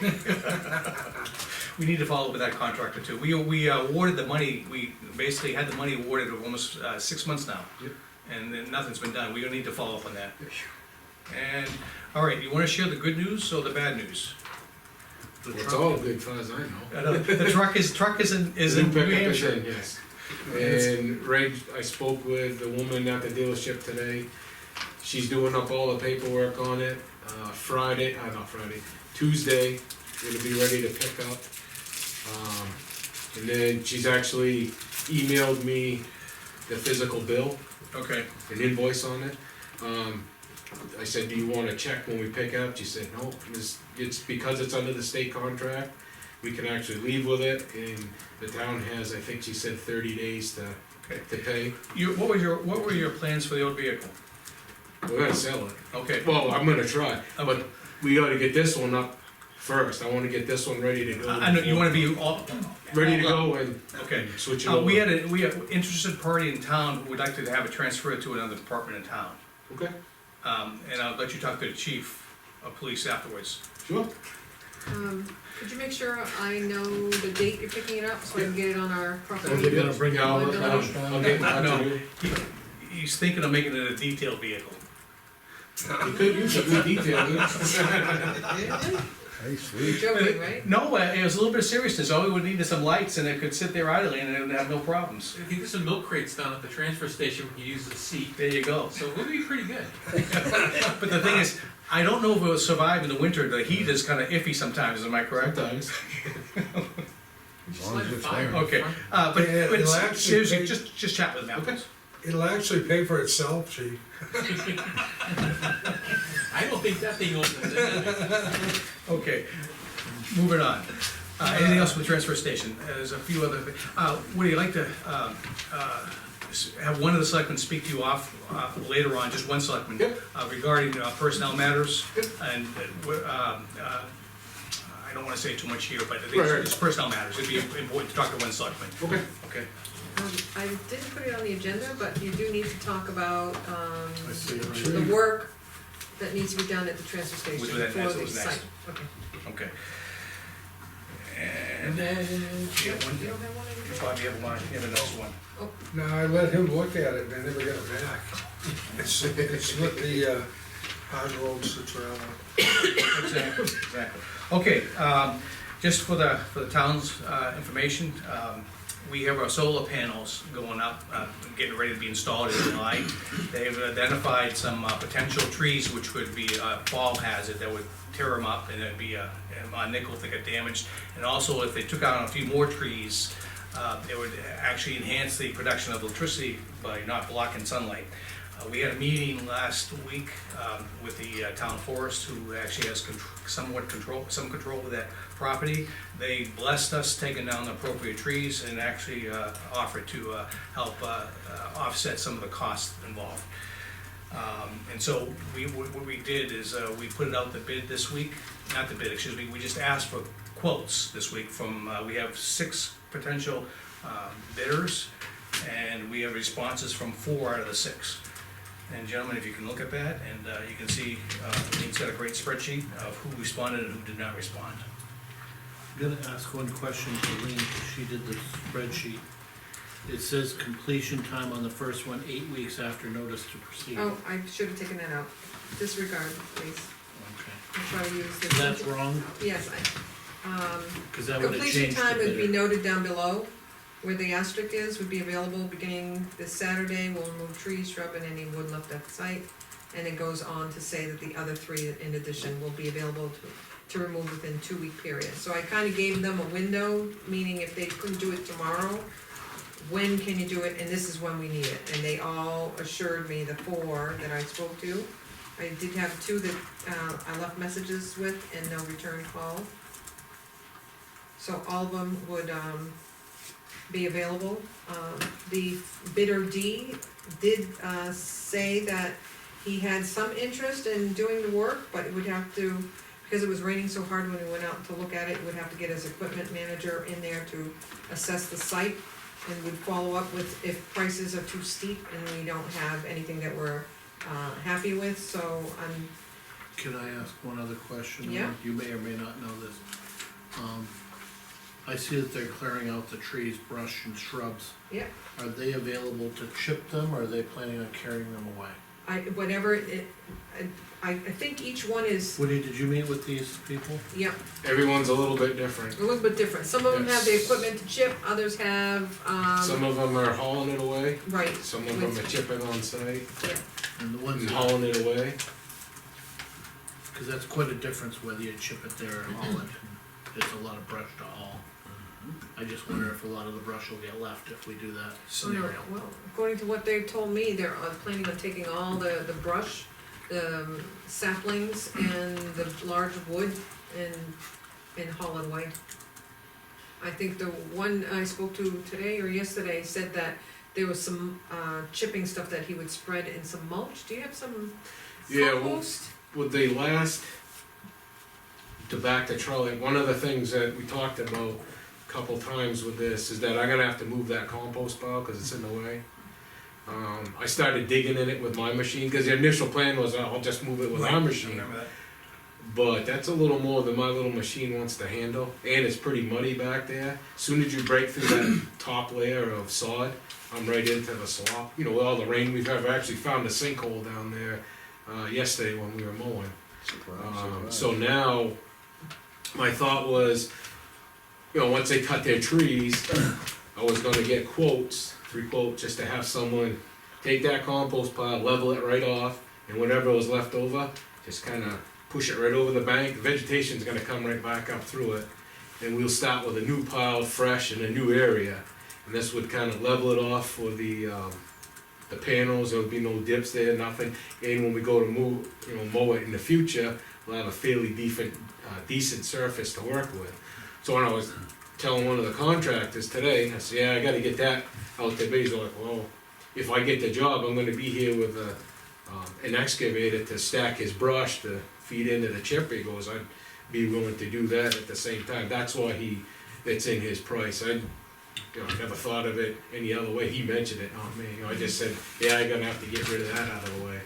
We need to follow up with that contractor too. We awarded the money, we basically had the money awarded almost 6 months now. Yep. And then nothing's been done, we're gonna need to follow up on that. And, all right, you wanna share the good news or the bad news? The It's truck- all good as far as I know. The truck is in The new New pickup is Hampshire. in, yes. And Reg, I spoke with the woman at the dealership today. She's doing up all the paperwork on it. Tuesday, it'll be ready to pick up. And then she's actually emailed me the physical bill, Okay, an invoice on it. I said, do you want a check when we pick up? She said, no, it's because it's under the state contract. We can actually leave with it, and the town has, I think she said 30 days to pay. what were your plans for the old vehicle? We're gonna sell it. Okay, Well, I'm gonna try, but we gotta get this one up first. I wanna get this one ready to go. I know, you wanna be all. Ready to all go and Okay. switch it over. We had an interested party in town who would like to have it transferred to another department in town. Okay, And I'll let you talk to the chief of police afterwards. sure. Could you make sure I know the date you're picking it up, so I can get it on our Are property? they gonna bring it Yeah, all I'll, the I'll time? get in touch No. with you. He's thinking of making it a detailed vehicle. You could use a good detail. Hey, You're sweet. joking, right? No, it was a little bit of seriousness, all we would need is some lights and it could sit there idling and it would have no problems. If you get some milk crates down at the transfer station, we can use the seat, There you go. so we'll be pretty good. But the thing is, I don't know if it will survive in the winter, the heat is kinda iffy sometimes, am I correct? Sometimes. Just long light as a it's fire. there. Okay, Front. but Yeah, it'll actually seriously, pay- just chat with them. Okay. It'll actually pay for itself, chief. I don't think that thing opens anyway. Okay, moving on. Anything else with the transfer station? There's a few other, would you like to, have one of the selectmen speak to you off, later on, just one selectman? Yep. Regarding personnel matters? Yep. And, I don't wanna say too much here, but I think Right, right. it's personnel matters, it'd be important to talk to one selectman. Okay. Okay. I didn't put it on the agenda, but you do need to talk about, I see it right the here. work that needs to be done at the transfer station We'll for do that next, the it was next. site. Okay. Okay. And And then, you have one, You don't have one in you your? probably have one, you have a next one. No, I let him look at it, and I never got it back. It's with the, hard roads to travel. Exactly, exactly. Okay, just for the town's information, we have our solar panels going up, getting ready to be installed in July. They've identified some potential trees which would be a fall hazard that would tear them up, and it'd be a nickel if they get damaged. And also, if they took out a few more trees, it would actually enhance the production of electricity by not blocking sunlight. We had a meeting last week with the town forest, who actually has some control of that property. They blessed us taking down the appropriate trees and actually offered to help offset some of the costs involved. And so what we did is we put it out the bid this week, not the bid, excuse me, we just asked for quotes this week from, we have 6 potential bidders, and we have responses from 4 out of the 6. And gentlemen, if you can look at that, and you can see, Lean's got a great spreadsheet of who responded and who did not respond. I'm gonna ask one question to Lean, 'cause she did the spreadsheet. It says completion time on the first one, 8 weeks after notice to proceed. Oh, I should have taken that out. Disregard, please. Okay. I'll try to use this. That's wrong, Yes, cause that would have completion changed the time would be bidder. noted down below, where the asterisk is, would be available beginning this Saturday. We'll remove trees, shrub, and any wood left at the site. And it goes on to say that the other 3 in addition will be available to remove within 2-week period. So I kinda gave them a window, meaning if they couldn't do it tomorrow, when can you do it, and this is when we need it. And they all assured me, the 4 that I spoke to. I did have 2 that, I left messages with and no return call. So all of them would, be available. The bidder D did, say that he had some interest in doing the work, but it would have to, because it was raining so hard when we went out to look at it, would have to get his equipment manager in there to assess the site, and would follow up with if prices are too steep and we don't have anything that we're, happy with, so I'm, Can I ask one other question? Yeah. You may or may not know this. I see that they're clearing out the trees, brush and shrubs. yeah, Are they available to chip them, or are they planning on carrying them away? whatever it, I think each one is, Woody, did you meet with these people? yeah, Everyone's a little bit different. a little bit different. Some of them have the Yes. equipment to chip, others have, Some of them are hauling it away, right, some of them are chipping on site And the ones and that, hauling it away. cause that's quite a difference whether you chip it there or haul it. It's a lot of brush to haul. I just wonder if a lot of the brush will get left if we do that Oh, no, scenario. well, according to what they've told me, they're planning on taking all the brush, the saplings and the large wood and haul it away. I think the one I spoke to today or yesterday said that there was some, chipping stuff that he would spread in some mulch. Do you have some Yeah, well- compost? Would they last to back the trolley? One of the things that we talked about a couple times with this is that I'm gonna have to move that compost pile, cause it's in the way. I started digging in it with my machine, cause the initial plan was I'll just move it with our machine. Remember that? But that's a little more than my little machine wants to handle, and it's pretty muddy back there. Soon as you break through that top layer of sod, I'm right into the slop. You know, with all the rain we've had, I actually found a sinkhole down there, yesterday when we were mowing. So now, my thought was, you know, once they cut their trees, I was gonna get quotes, 3 quotes, just to have someone take that compost pile, level it right off, and whatever was left over, just kinda push it right over the bank. The vegetation's gonna come right back up through it, and we'll start with a new pile, fresh, in a new area. And this would kinda level it off for the panels, there would be no dips there, nothing. And when we go to mow it in the future, we'll have a fairly decent surface to work with. So when I was telling one of the contractors today, I said, yeah, I gotta get that out there, but he's like, well, if I get the job, I'm gonna be here with an excavator to stack his brush to feed into the chipper. He goes, I'd be willing to do that at the same time. That's why it's in his price. I never thought of it any other way. He mentioned it, not me. I just said, yeah, I'm gonna have to get rid of that out of the way.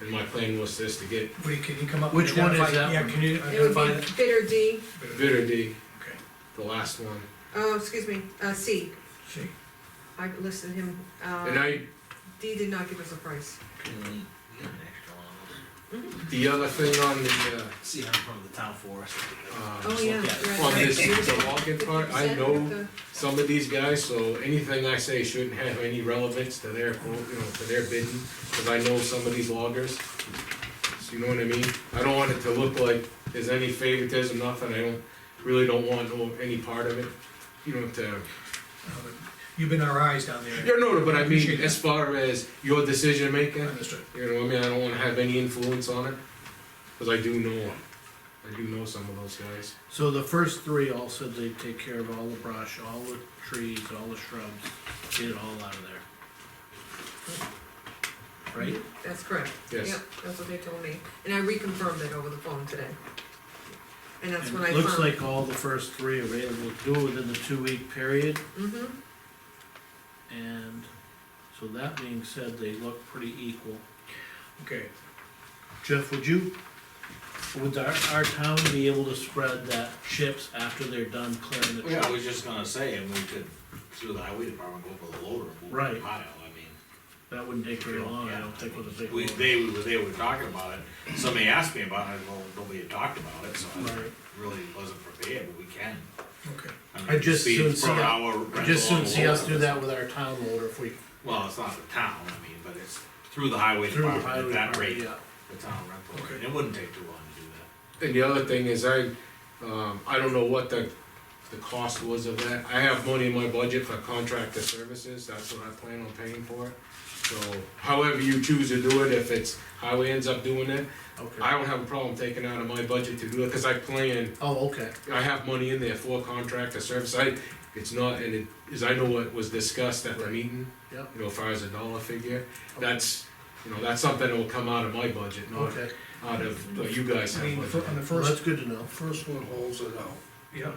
And my plan was this, to get Woody, can you come up? Which and one is identify- that Yeah, one? can you It would identify that? be bidder D, Bitter D, Okay, the last one. oh, excuse me, C. see, I listed him, And D did not give us a price. the other thing on the, See, I'm from the town forest. Oh, yeah. on this, the logging part, I 50% know of the- some of these guys, so anything I say shouldn't have any relevance to their quote, to their bidding, cause I know some of these loggers. So you know what I mean? I don't want it to look like there's any favoritism, nothing, really don't want any part of it, to. You've been our eyes down there. Yeah, no, but I mean, Appreciate as far as your decision making, Understood. I don't wanna have any influence on it, cause I do know some of those guys. So the first 3 all said they'd take care of all the brush, all the trees, all the shrubs, get it all out of there. Right? That's correct. Yes. Yep, that's what they told me, and I reconfirmed it over the phone today. And that's And what I it found. looks like all the first 3 are available to do it within the 2-week period, Mm-hmm, and so that being said, they look pretty equal. Okay, Jeff, would our town be able to spread that chips after they're done clearing the Yeah, I truck? was just gonna say, and we could, through the highway department, go up with a loader and move Right. the pile, I mean. That wouldn't take very long, I don't think, with a big We, loader. they were talking about it, somebody asked me about it, well, nobody had talked about it, so I Right. really wasn't prepared, but we can. okay. I I mean, just speed soon per see it. hour I rental just on soon the see us loader. do that with our town loader if we, Well, it's not the town, I mean, but it's through the highway through the department, highway, at that department, rate, yeah. the town rental, Okay. rate. It wouldn't take too long to do that. And the other thing is I don't know what the cost was of that. I have money in my budget for contractor services, that's what I plan on paying for it. So however you choose to do it, if it's highway ends up doing it, I Okay. don't have a problem taking out of my budget to do it, cause I Oh, okay. have money in there for contractor service. It's not, and it is, I know what was discussed at the meeting. Yep. As far as a dollar figure, that's something that will come out of my budget, not Okay, out of what you guys I have mean, budgeted. on the well, that's first, good to know. First one holds it out. yeah.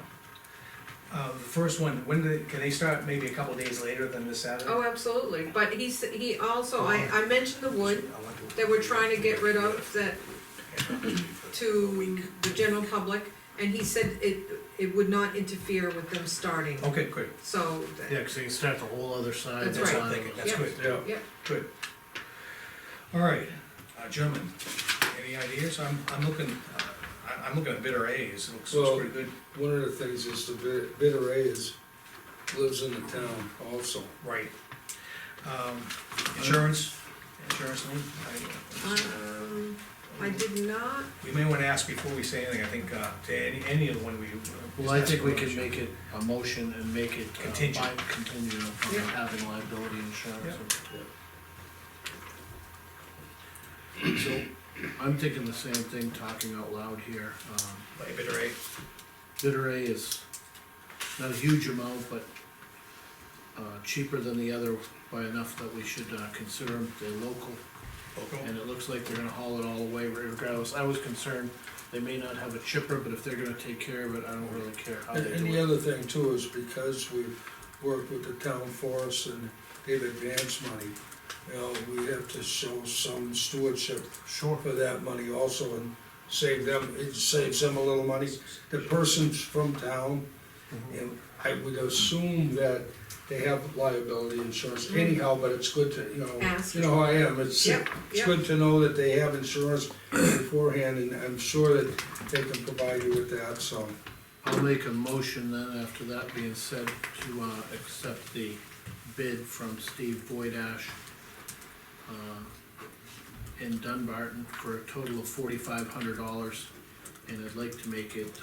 The first one, can they start maybe a couple days later than this Saturday? oh, absolutely, but he also, I mentioned the wood that we're trying to get rid of, that, to the general public, and he said it would not interfere with them starting, Okay, good, so. that- Yeah, cause they can start the whole other side. That's that's right. what I'm thinking, that's Yeah. good, Yeah. Yep, good. All right, gentlemen, any ideas? I'm looking at bidder A's, it looks Well- pretty good. One of the things is the bidder A lives in the town also. Right. Insurance, lien, I did not, we may wanna ask before we say anything, I think, to any of the one we. Well, I think we can make it a motion and make it. Contingent. Contingent upon Yeah. having liability insurance. So, I'm thinking the same thing, talking out loud here. By bidder A, Bidder A is not a huge amount, but cheaper than the other by enough that we should consider them, they're local. local, And it looks like they're gonna haul it all away regardless. I was concerned, they may not have a chipper, but if they're gonna take care of it, I don't really care how And, they and do the it. other thing too is because we've worked with the town forest and they've advanced money, we have to show some stewardship Sure. for that money also and save them, it saves them a little money. The person's from town, And I would assume that they have liability insurance anyhow, but it's good to, Ask. you know how I am, it's Yep, yep. good to know that they have insurance beforehand, and I'm sure that they can provide you with that, so. I'll make a motion then, after that being said, to, accept the bid from Steve Voidash, in Dunbarton for a total of $4,500, and I'd like to make it,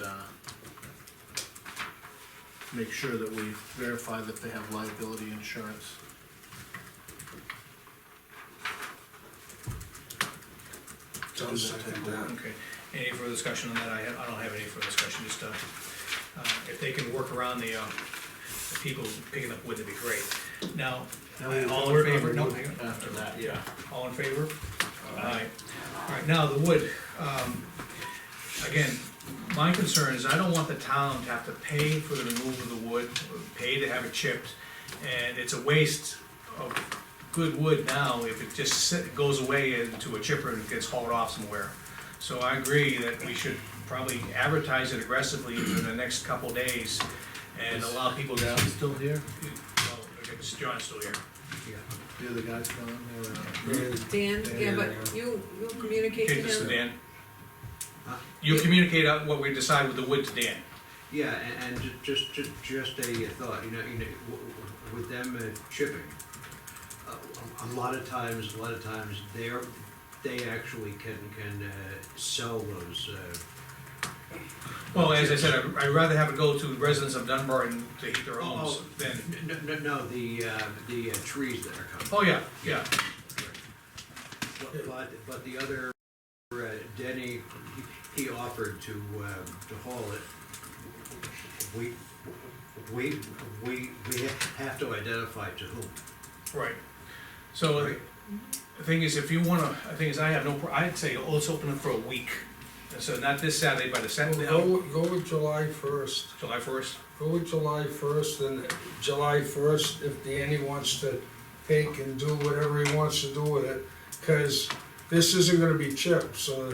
make sure that we verify that they have liability insurance. I'll second that. Okay, any further discussion on that? I don't have any further discussion, just, if they can work around the people picking up wood, that'd be great. Now, all in favor? No, hang on. After that, yeah. All in favor? Aye. All right, now, the wood, again, my concern is I don't want the town to have to pay for the removal of the wood, or pay to have it chipped, and it's a waste of good wood now if it just goes away into a chipper and gets hauled off somewhere. So I agree that we should probably advertise it aggressively in the next couple days and allow people to. Is still here? Well, okay, John's still here. The other guy's gone, Dan, yeah, but you'll communicate to Okay, this is him? Dan. Huh? You'll communicate out what we decide with the wood to Dan. Yeah, and just a thought, with them chipping, a lot of times, they actually can sell those, Well, as I said, I'd rather have it go to residents of Dunbarton to heat their homes than, no, the trees that are coming. oh, yeah, yeah. But the other, Denny, he offered to haul it. We have to identify to whom. Right. So, the thing is, if you wanna, I'd say let's open it for a week. So not this Saturday, but a Saturday, Go with July 1st. July 1st. Go with July 1st, and July 1st, if Danny wants to take and do whatever he wants to do with it, cause this isn't gonna be chipped, so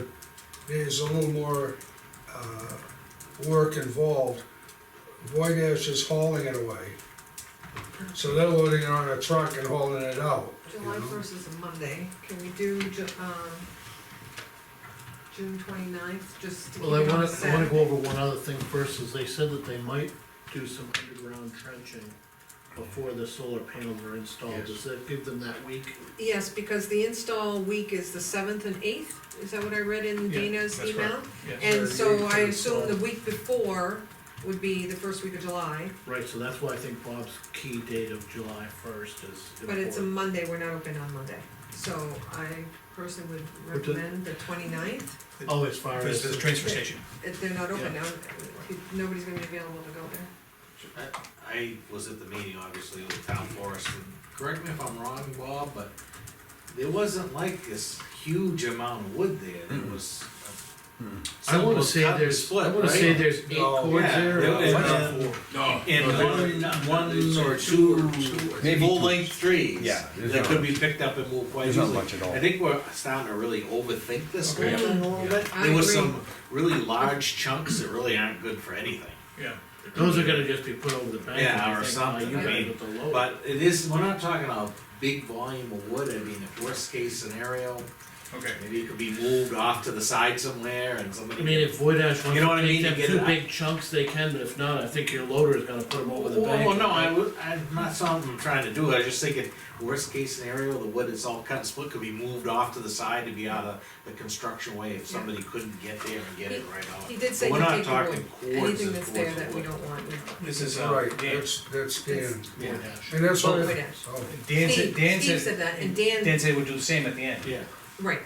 there's a little more, work involved. Voidash is hauling it away. So they're loading it on a truck and hauling it out. July first is a Monday, can we do, June 29th, just to keep Well, it on I a wanna Saturday? go over one other thing first, is they said that they might do some underground trenching before the solar panels are installed. Yes. Does that give them that week? Yes, because the install week is the 7th and 8th, is that what I read in Yeah, Dana's that's email? right. Yes. And so I Third assume the install. week before would be the first week of July, Right, so that's why I think Bob's key date of July 1st is but it's a important. Monday, we're not open on Monday. So I personally would What the- recommend the 29th. Oh, as far This as. is the transfer station. If they're not open now, nobody's gonna be available to go there. I was at the meeting, obviously, with town forest, and correct me if I'm wrong, Bob, but there wasn't like this huge amount of wood there, there was. I wanna say cut and there's, split, I wanna right? say there's 8 No. cords Yeah, there. And one or two Maybe full two. length trees. Yeah, there's That not could much. be picked up and moved quite There's easily. not much at all. I think we're starting to really overthink this whole Okay. thing a little bit. I There was agree. some really large chunks that really aren't good for anything. Yeah. Those are gonna just be put over the bank. Yeah, and or you think, something, you I got mean, with the load. But it is, we're not talking a big volume of wood, I mean, if worst case scenario, Okay. maybe it could be moved off to the side somewhere and somebody. I mean, if Voidash You know what wants I to mean, take to them get two it- big chunks, they can, but if not, I think your loader is gonna put them over the bank. Well, no, I'm not something I'm trying to do, I was just thinking, worst case scenario, the wood is all cut and split, could be moved off to the side to be out of the construction way if somebody couldn't get there and get it right out. He did say We're he'd not take the talking wood, cords anything and that's there cords of that we wood. don't want. This is, Right, Dan. that's Dan. Voidash. And that's what, Voidash. oh, Dan Steve, said, Steve said that, and Dan, said we'll do the same at the end. Yeah, right,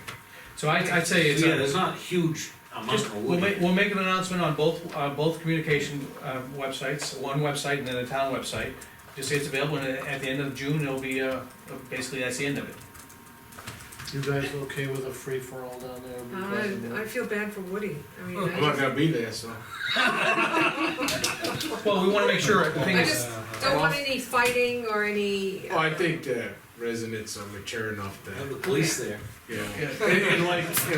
So I'd say it's, so yeah, there's not huge amount just, of we'll wood. we'll make an announcement on both communication, websites, one website and then a town website. Just say it's available, and at the end of June, it'll be, basically, that's the end of it. You guys okay with a free-for-all down there? I feel bad for Woody, I mean, I'm not gonna be there, so. Well, we wanna make sure, the thing I is, just don't want any fighting or any. Well, I think, residents are mature enough to. Have the police there. Yeah, and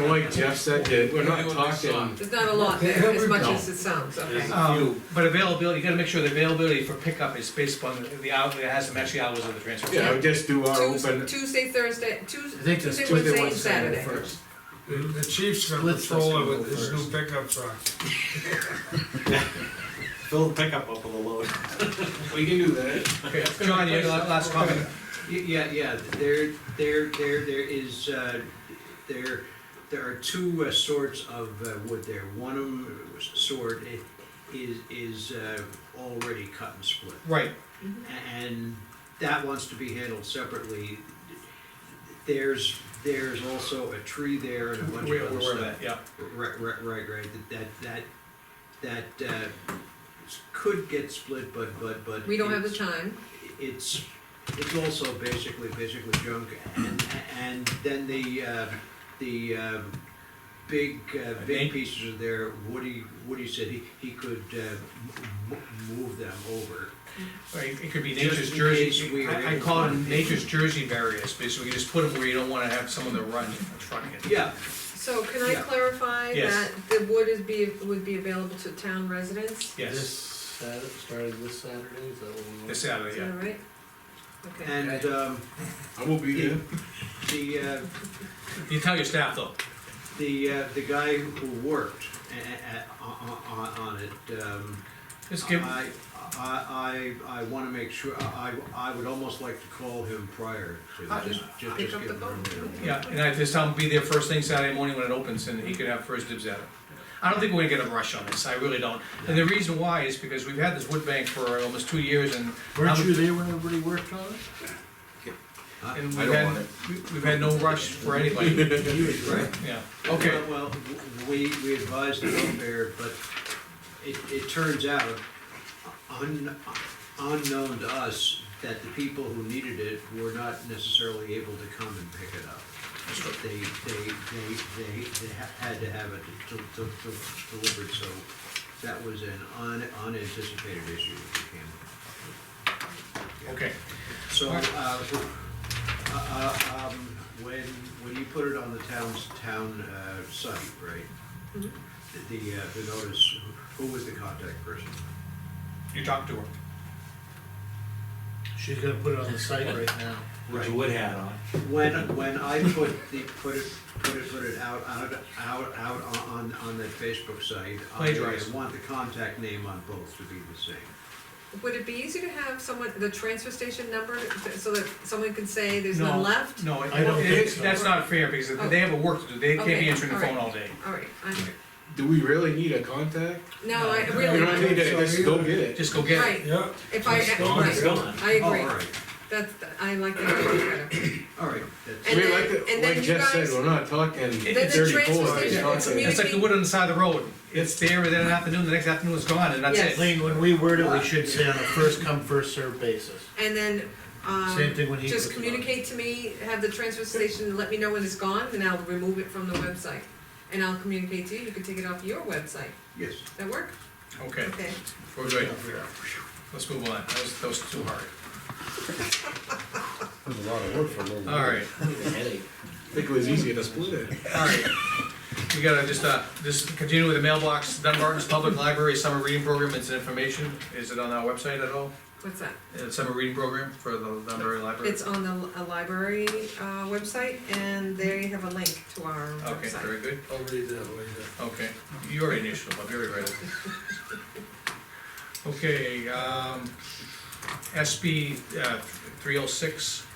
like Jeff said, that we're not talking, There's not a lot there, as much as it sounds, okay. There's a few. But availability, you gotta make sure the availability for pickup is based upon the hour, it has to match the hours of the transfer. yeah, we just do our open, Tuesday, Thursday, I think that's Tuesday, Tuesday, Wednesday, and Wednesday, and Saturday. first. The chief's got Let's patrol go with his new first. pickup truck. Fill the pickup up with a load. we can do that. Okay, John, you had a last comment? Yeah, there is, there are two sorts of wood there. One sort is already cut and split. Right, And that wants to be handled separately. There's also a tree there and a bunch we're of other aware of stuff. that, yeah. Right, that could get split, but. We don't have the it's- time, It's also basically junk, and then the big pieces are there. Woody said he could move them over. Right, it could be Just nature's in jersey, case we are I able call to- it nature's jersey barriers, basically, you just put them where you don't wanna have someone to run in front of you. Yeah, so can I Yeah. clarify Yes. that the wood would be available to town residents? Yes, This Saturday, starting this Saturday, is that what we want? this Saturday, Is yeah. that right? Okay. and I will be there. the You tell your staff though. the guy who worked on it. Just give, I wanna make sure, I would almost like to call him prior to, just Pick up give the him. phone. yeah, and I just tell him be there first thing Saturday morning when it opens, and he could have first dibs at it. I don't think we're gonna get a rush on this, I really don't. And the reason why is because we've had this wood bank for almost 2 years, and Weren't you there when everybody worked on it? and I don't want it. we've had no rush for anybody, Right. yeah. Okay, Well, we advised the welfare, but it turns out, unknown to us, that the people who needed it were not necessarily able to come and pick it up. They had to have it delivered, so that was an unanticipated issue that came. okay. So, when you put it on the town site, right? Mhm. The notice, who was the contact person? You talk to her. She's gonna put it on the site right now. With your wood hat on. When I put it out on that Facebook site, Plagiarized. I want the contact name on both to be the same. Would it be easy to have someone, the transfer station number, so that someone can say there's No. none left? No, I don't think so. that's not fair, because they have a work to do, they can't Okay, be answering the all right. phone all day. All right, Do we really need a contact? no, I You really, don't need to, just go get it. Just go get it. right, Yeah, if I, It's gone, right, It's gone. I Oh, agree, all right, that's, I like that idea better. all right, I that's, mean, And then like you Jeff said, guys- we're not talking Then the 34, transfer we're station, talking. community- It's like the wood on the side of the road, it's there, then an afternoon, the next afternoon it's gone, and that's Yes. it. Lean, when we word it, we should say on a first come, first served basis. And then, Same thing when he just puts it on. communicate to me, have the transfer station let me know when it's gone, then I'll remove it from the website. And I'll communicate to you, you can take it off your website, yes. does that work? Okay, Okay. we're good. Let's move on, that was too hard. There's a lot of work for them. All right, I think it was easier to split it. all right. We gotta just continue with the mailbox, Dunbarton's Public Library Summer Reading Program, it's information, is it on our website at all? What's that? Summer Reading Program for the Dunbarton Library? It's on the library, website, and there you have a link to our Okay, website. very good, I'll read that later. okay, you already initialed, I've already read it. Okay, SB 306,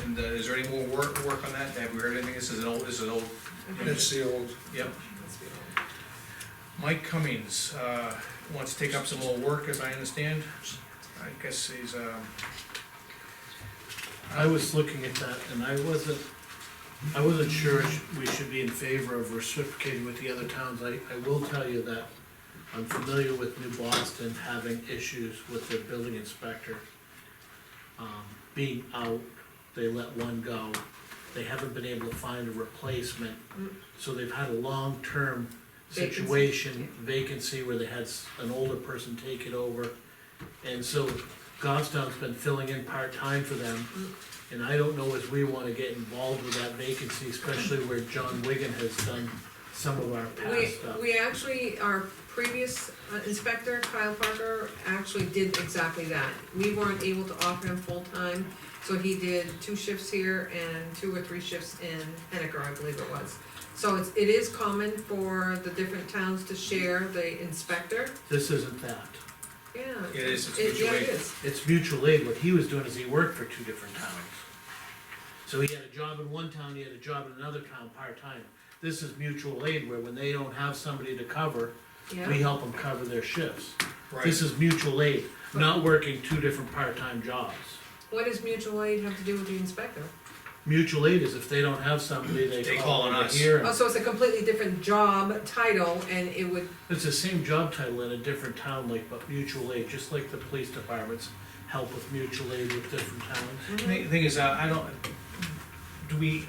and is there any more work on that? Have we heard anything? This is old. It's the old, Yep. Mike Cummings, wants to take up some more work, as I understand. I guess he's, I was looking at that and I wasn't sure we should be in favor of reciprocating with the other towns. I will tell you that I'm familiar with New Boston having issues with their building inspector. Being out, they let one go, they haven't been able to find a replacement. So they've had a long-term vacancy where they had an older person take it over. And so Goffstown's been filling in part-time for them. And I don't know if we wanna get involved with that vacancy, especially where John Wigan has done some of our past stuff. We actually, our previous inspector, Kyle Parker, actually did exactly that. We weren't able to offer him full-time, so he did 2 shifts here and 2 or 3 shifts in Henniker, I believe it was. So it is common for the different towns to share the inspector. This isn't that. Yeah. It is, it's mutual Yeah, aid. it is. It's mutual aid. What he was doing is he worked for 2 different towns. So he had a job in one town, he had a job in another town, part-time. This is mutual aid, where when they don't have somebody to cover, we Yeah, help them cover their shifts. Right. This is mutual aid, not working 2 different part-time jobs. what does mutual aid have to do with the inspector? Mutual aid is if they don't have somebody, They they call call on over us. here. Oh, so it's a completely different job title, and it would, It's the same job title in a different town, like, but mutual aid, just like the police departments help with mutual aid with different towns. The thing is, I don't,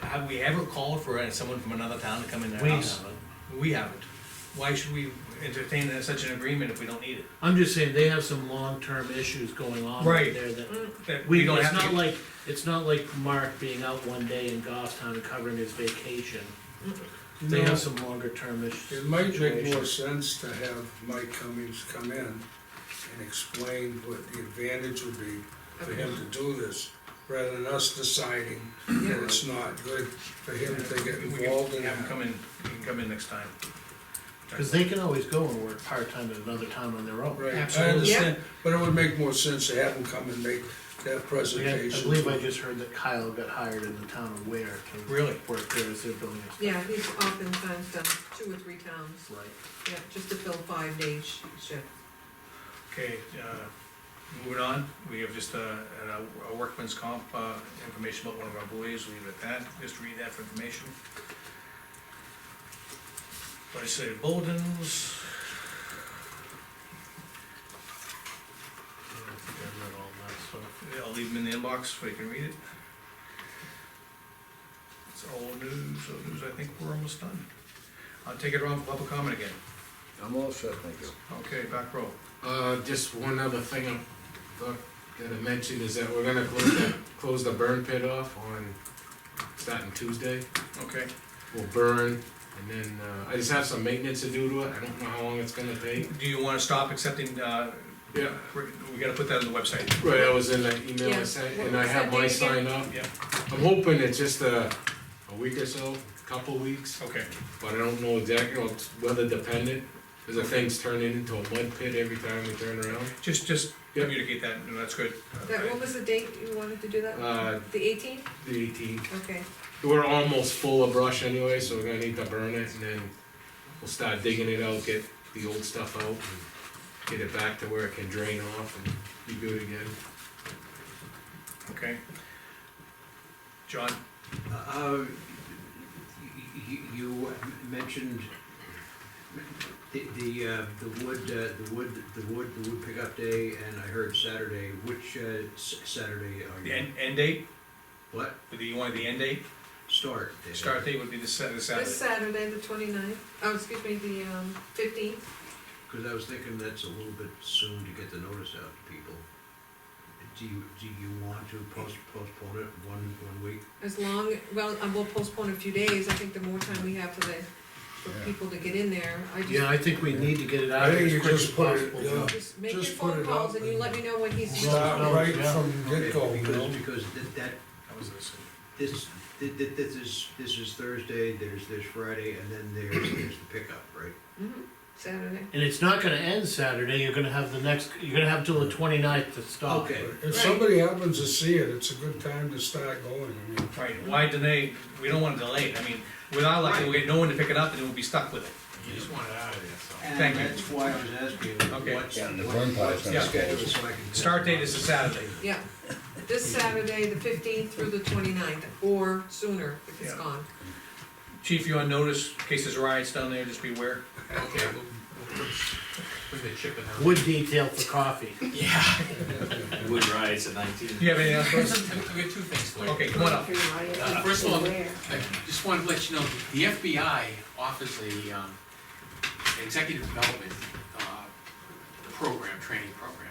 have we ever called for someone from another town to come in their We house? haven't. We haven't. Why should we entertain such an agreement if we don't need it? I'm just saying, they have some long-term issues going on Right. right there that That we, don't it's have to not get- like, it's not like Mark being out one day in Goffstown and covering his vacation. They No. have some longer-term issues. It might make more sense to have Mike Cummings come in and explain what the advantage would be for him to do this, rather than us deciding that it's not good for him to get We involved can in have him that. come in, he can come in next time. Cause they can always go and work part-time in another town on their own. Right, I Absolutely. understand, but it would make more sense to have him come and make that I presentation. believe I just heard that Kyle got hired in the town of Ware to Really? work there as their building inspector. yeah, he's oftentimes done 2 or 3 towns, Right. yeah, just to fill 5-day shift. Okay, moving on, we have just a workman's comp, information about one of our employees, leave it at that, just read that for information. Legislative bulletins, I think I read all that stuff. I'll leave them in the inbox so you can read it. It's all news, I think we're almost done. I'll take it around for public comment again. I'm all set, thank you. Okay, back row. Just one other thing I thought gotta mention is that we're gonna close the burn pit off on, starting Tuesday. Okay, We'll burn, and then, I just have some maintenance to do to it, I don't know how long it's gonna take. do you wanna stop accepting, Yeah. we gotta put that on the website. Right, that was in the email I Yeah. sent, What and I was have that mine date again? signed up. Yeah, I'm hoping it's just a week or so, couple weeks, okay, but I don't know exactly, it's weather dependent. Cause the thing's turning into a mud pit every time we turn around. just Yep. communicate that, and that's good. That, what was the date you wanted to do that? Uh, The 18th? the 18th. Okay, We're almost full of brush anyway, so we're gonna need to burn it, and then we'll start digging it out, get the old stuff out, and get it back to where it can drain off and be good again. Okay. John? You mentioned the wood pickup day, and I heard Saturday, which, Saturday are The you? end date? What? Do you want the end date? Start. Start date would be this Saturday. this Saturday, the 29th, oh, excuse me, the 15th. Cause I was thinking that's a little bit soon to get the notice out to people. Do you want to postpone it one week? As long, well, we'll postpone a few days, I think the more time we have for people to get in there, I Yeah, just, I think we need to get it I out think as you quick as just put it, possible. yeah. just make your Just put phone it calls up and you let me know when he's. Start right Yeah. from get-go, you know? Because That was this. this is Thursday, there's Friday, and then there's the pickup, right? Mhm, Saturday. And it's not gonna end Saturday, you're gonna have you're gonna have till the 29th to stop. Okay. If somebody happens to see it, it's a good time to start going, I mean. Right, why delay, we don't wanna delay it, I mean, without like, we get no one to pick it up, and then we'll be stuck with it. You just want it out of there, so. And Thank you. that's why I was asking, Okay. what's, Yeah, and the burn pile's what's the gonna schedule, close. so I can. Start date is a Saturday. Yeah, this Saturday, the 15th through the 29th, or sooner if it's Yeah. gone. Chief, you on notice, in case there's riots down there, just be aware. Okay, we'll bring the chip in out. Wood detail for coffee. Yeah. Wood rides at 19. Do you have anything else for us? I've got two things for you. Okay, come on up. First of all, I just wanted to let you know, the FBI offers a executive development program, training program.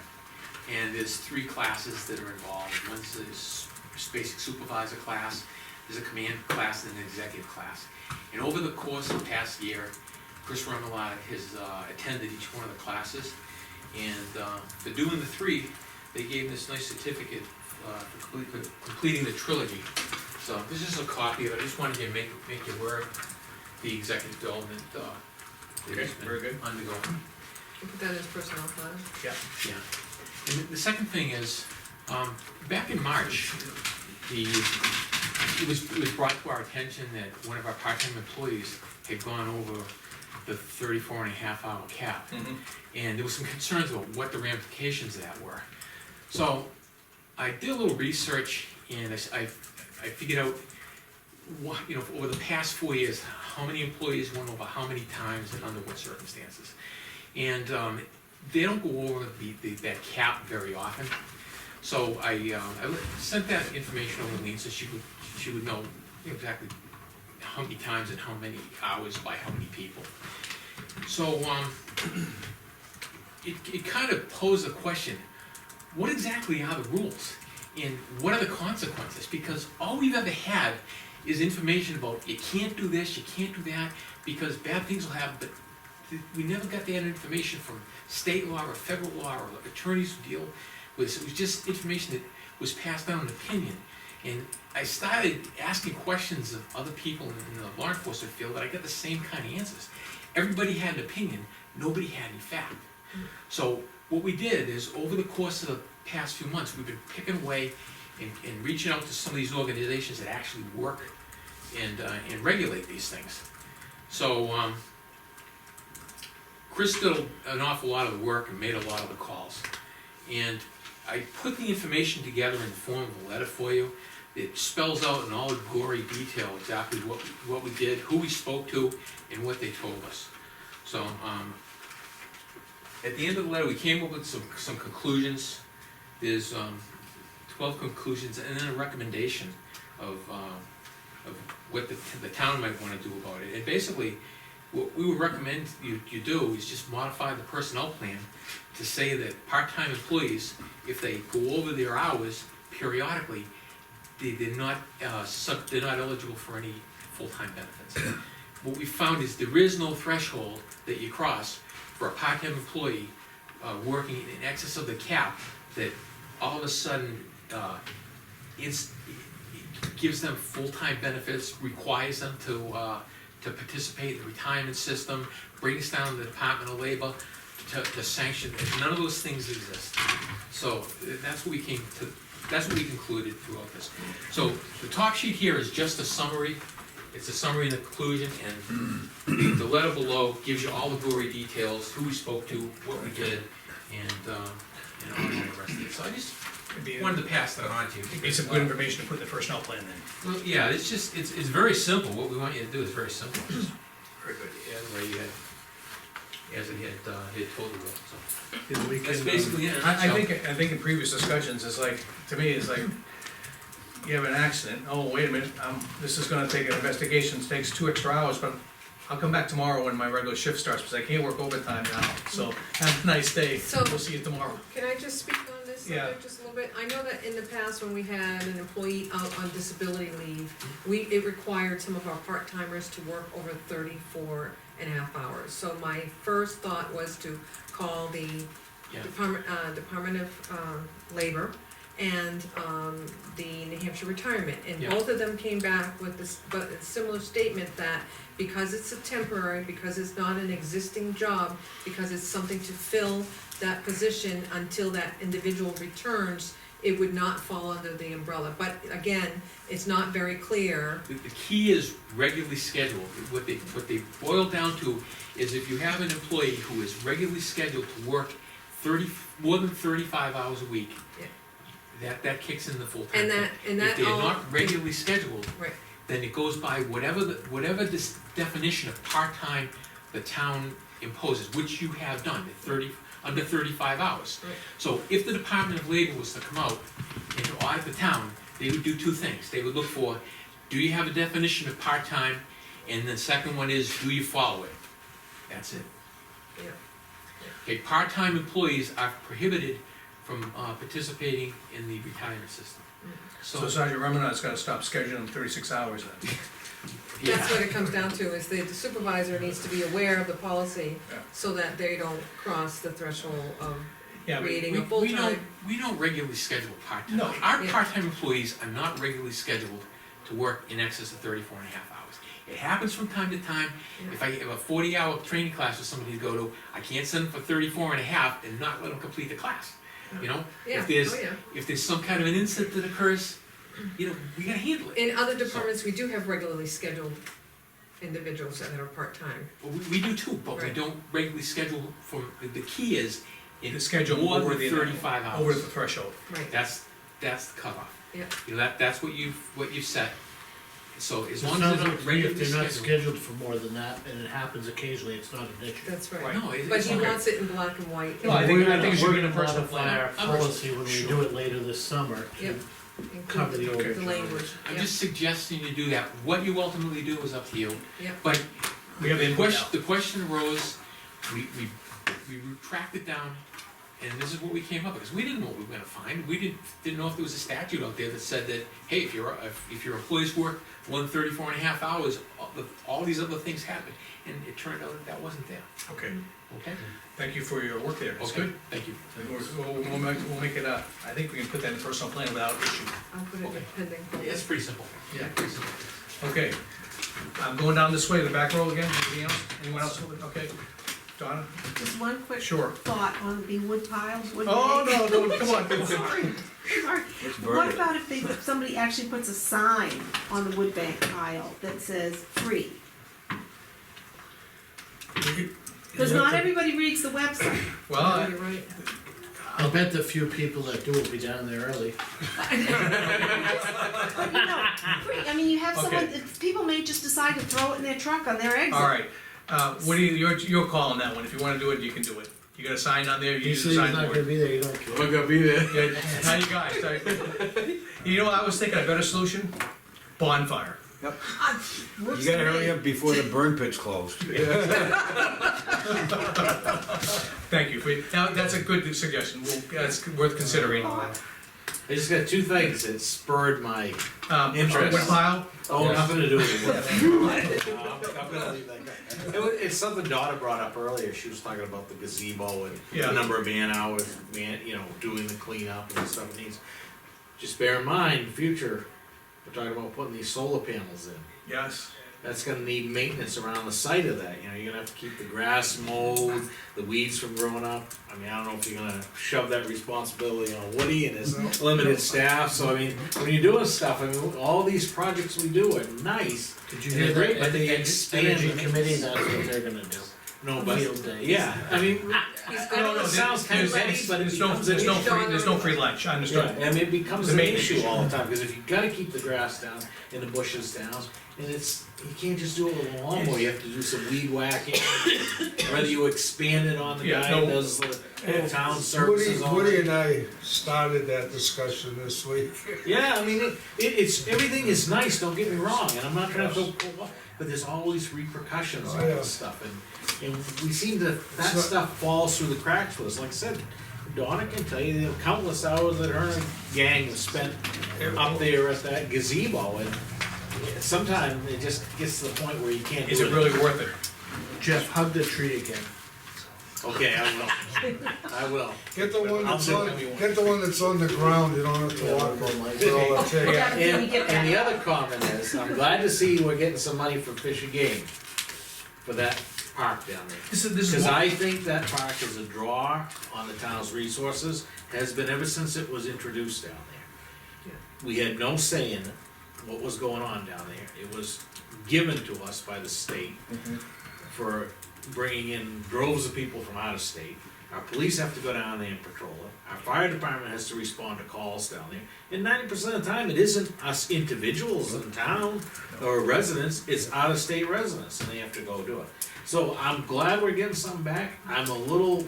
and there's 3 classes that are involved. One's a basic supervisor class, there's a command class, and an executive class. And over the course of the past year, Chris Remillard has attended each one of the classes, and for doing the 3, they gave him this nice certificate for completing the trilogy. So this is a copy of it. I just wanted to make you aware of the executive development that Okay, he's been very good. undergoing. You put that as personnel file. Yeah. And the second thing is, back in March, it was brought to our attention that one of our part-time employees had gone over the 34.5 hour cap. And there was some concerns about what the ramifications of that were. So I did a little research, and I figured out what, over the past 4 years, how many employees went over how many times and under what circumstances. And they don't go over that cap very often. So I sent that information over to Lean so she would know exactly how many times and how many hours by how many people. So it kind of posed a question, what exactly are the rules? And what are the consequences? Because all we've ever had is information about you can't do this, you can't do that, because bad things will happen, but we never got that information from state law or federal law or attorneys who deal with this. It was just information that was passed down in opinion. And I started asking questions of other people in the law enforcement field, but I got the same kind of answers. Everybody had an opinion, nobody had any fact. So what we did is, over the course of the past few months, we've been picking away and reaching out to some of these organizations that actually work and regulate these things. So Chris did an awful lot of the work and made a lot of the calls. And I put the information together in the form of a letter for you. It spells out in all gory detail exactly what we did, who we spoke to, and what they told us. So at the end of the letter, we came up with some conclusions. There's 12 conclusions, and then a recommendation of what the town might want to do about it. And basically, what we would recommend you do is just modify the personnel plan to say that part-time employees, if they go over their hours periodically, they're not eligible for any full-time benefits. What we found is there is no threshold that you cross for a part-time employee working in excess of the cap that all of a sudden it gives them full-time benefits, requires them to participate in the retirement system, brings down the Department of Labor to sanction. None of those things exist. So that's what we concluded throughout this. So the top sheet here is just a summary. It's a summary and a conclusion, and the letter below gives you all the gory details, who we spoke to, what we did, and all the rest of it. So I just wanted to pass that on to you. It'd be some good information to put in the personnel plan then. Well, yeah, it's very simple. What we want you to do is very simple. Just Very good. as it had told you. So We that's can, basically it. I think in previous discussions, it's like, to me, it's like, you have an accident, oh, wait a minute, this is gonna take an investigation, it takes 2 extra hours, but I'll come back tomorrow when my regular shift starts, because I can't work overtime now, so have a nice day, So- we'll see you tomorrow. Can I just speak on this Yeah. subject just a little bit? I know that in the past, when we had an employee out on disability leave, it required some of our part-timers to work over 34.5 hours. So my first thought was to call the Yeah. Department of Labor and the New Hampshire Retirement, and Yeah. both of them came back with this, but a similar statement that because it's a temporary, because it's not an existing job, because it's something to fill that position until that individual returns, it would not fall under the umbrella. But again, it's not very clear. The key is regularly scheduled. What they boil down to is if you have an employee who is regularly scheduled to work more than 35 hours a week, Yeah. that kicks in the full-time. And that If they're all- not regularly scheduled, Right. then it goes by whatever this definition of part-time the town imposes, which you have done, under 35 hours. Right. So if the Department of Labor was to come out and to audit the town, they would do 2 things. They would look for, do you have a definition of part-time? And the second one is, do you follow it? That's it. Yeah. Okay, part-time employees are prohibited from participating in the retirement system. So Sergeant Remenant's gotta stop scheduling 36 hours then. That's what it comes down to, is the supervisor needs to be aware of the policy, Yeah. so that they don't cross the threshold of Yeah, but creating We a full-time. we don't regularly schedule part-time. No. Our Yeah. part-time employees are not regularly scheduled to work in excess of 34 and a half hours. It happens from time to time. If I have a 40-hour training class for somebody to go to, I can't send them for 34 and a half and not let them complete the class, you know? Yeah, If there's, oh yeah. if there's some kind of an incident that occurs, you know, we gotta handle it. In other departments, we do have regularly scheduled individuals that are part-time. Well, we do too, but we Right. don't regularly schedule for, the key is, The it's schedule more over than the 35 hours. over the threshold. Right. That's the cutoff. Yeah. You know, that's what you've set. So as It long as sounds they're like not to me if regularly they're not scheduled. scheduled for more than that, and it happens occasionally, it's not an issue. That's right. Right. No, But it's he okay. wants it in black and white. No, I think it should We're be in a gonna personal modify plan. our policy when we Sure. do it later this summer Yep. to cover the Include overtime. the language, I'm yeah, just suggesting you do that. What you ultimately do is up to you. yeah. But We have the input question, now. the question arose, we retracted down, and this is what we came up with, because we didn't know what we were gonna find. We didn't know if there was a statute out there that said that, hey, if your employees work 134 and a half hours, all these other things happen. And it turned out that wasn't there, Okay, okay? thank you for your work there, it's Okay, good. thank you. We'll make it, I think we can put that in the personal plan without issue. I'll put it in pending. It's pretty simple. Yeah. Pretty simple. Okay, I'm going down this way, the back row again, anything else? Anyone else? Okay, Donna? Just one quick Sure. thought on the wood piles, wood Oh, bags. no, come on. Sorry, sorry. Let's What burn it. about if somebody actually puts a sign on the wood bank pile that says free? Because not everybody reads the website. Well, You're right. I'll bet the few people that do will be down there early. But you know, free, I mean, you have someone, Okay. people may just decide to throw it in their truck on their exit. all right, Woody, your call on that one, if you wanna do it, you can do it. You got a sign on there, you You use say the he's sign not board. gonna be there, you don't care. I'm gonna be there. Yeah, how you guys? You know, I was thinking a better solution, bonfire. Works You gotta for me. hurry up before the burn pit's closed. Thank you, now, that's a good suggestion, that's worth considering. I just got two things that spurred my, Interest. Wood pile? oh, nothing to do with it. I'm gonna leave that guy. It's something Donna brought up earlier, she was talking about the gazebo and Yeah. the number of man hours, doing the cleanup and stuff it needs. Just bear in mind, in the future, we're talking about putting these solar panels in. Yes. That's gonna need maintenance around the site of that, you're gonna have to keep the grass mowed, the weeds from growing up. I mean, I don't know if you're gonna shove that responsibility on Woody and his limited staff, so I mean, when you're doing stuff, I mean, all these projects we do are nice. Did you And hear they're great, that, but at they the expand energy the committee, maintenance. that's what they're gonna do. No, but, Field days. yeah, I mean, He's I got know it sounds kind of petty, but it becomes an issue. There's no free lunch, I Yeah, understood. and it becomes It's a an maintenance issue issue. all the time, because if you gotta keep the grass down and the bushes down, and you can't just do it with a lawnmower, you have to do some weed whacking. Whether you expand it on the Yeah, guy no. that does the town services on Woody it. and I started that discussion this week. Yeah, I mean, it's, everything is nice, don't get me wrong, and I'm not trying to feel, but there's always repercussions Oh, on yeah. this stuff, and we seem to, that So- stuff falls through the cracks with us, like I said, Donna can tell you the countless hours that her and her gang have spent up there at that gazebo, and sometimes it just gets to the point where you can't do it. Is it really worth it? Jeff, hug the tree again. Okay, I will. Get the one I'll that's do on, whatever you want. get the one that's on the ground, you don't have to walk for all that takes. Yeah, can we And, get and the that? other comment is, I'm glad to see we're getting some money for Fish and Game, for that park down there. This is Cause one- I think that park is a draw on the town's resources, has been ever since it was introduced down there. We had no say in it, what was going on down there, it was given to us by the state for bringing in droves of people from out of state. Our police have to go down there and patrol it, our fire department has to respond to calls down there, and 90% of the time, it isn't us individuals in town or residents, it's out-of-state residents, and they have to go do it. So I'm glad we're getting something back, I'm a little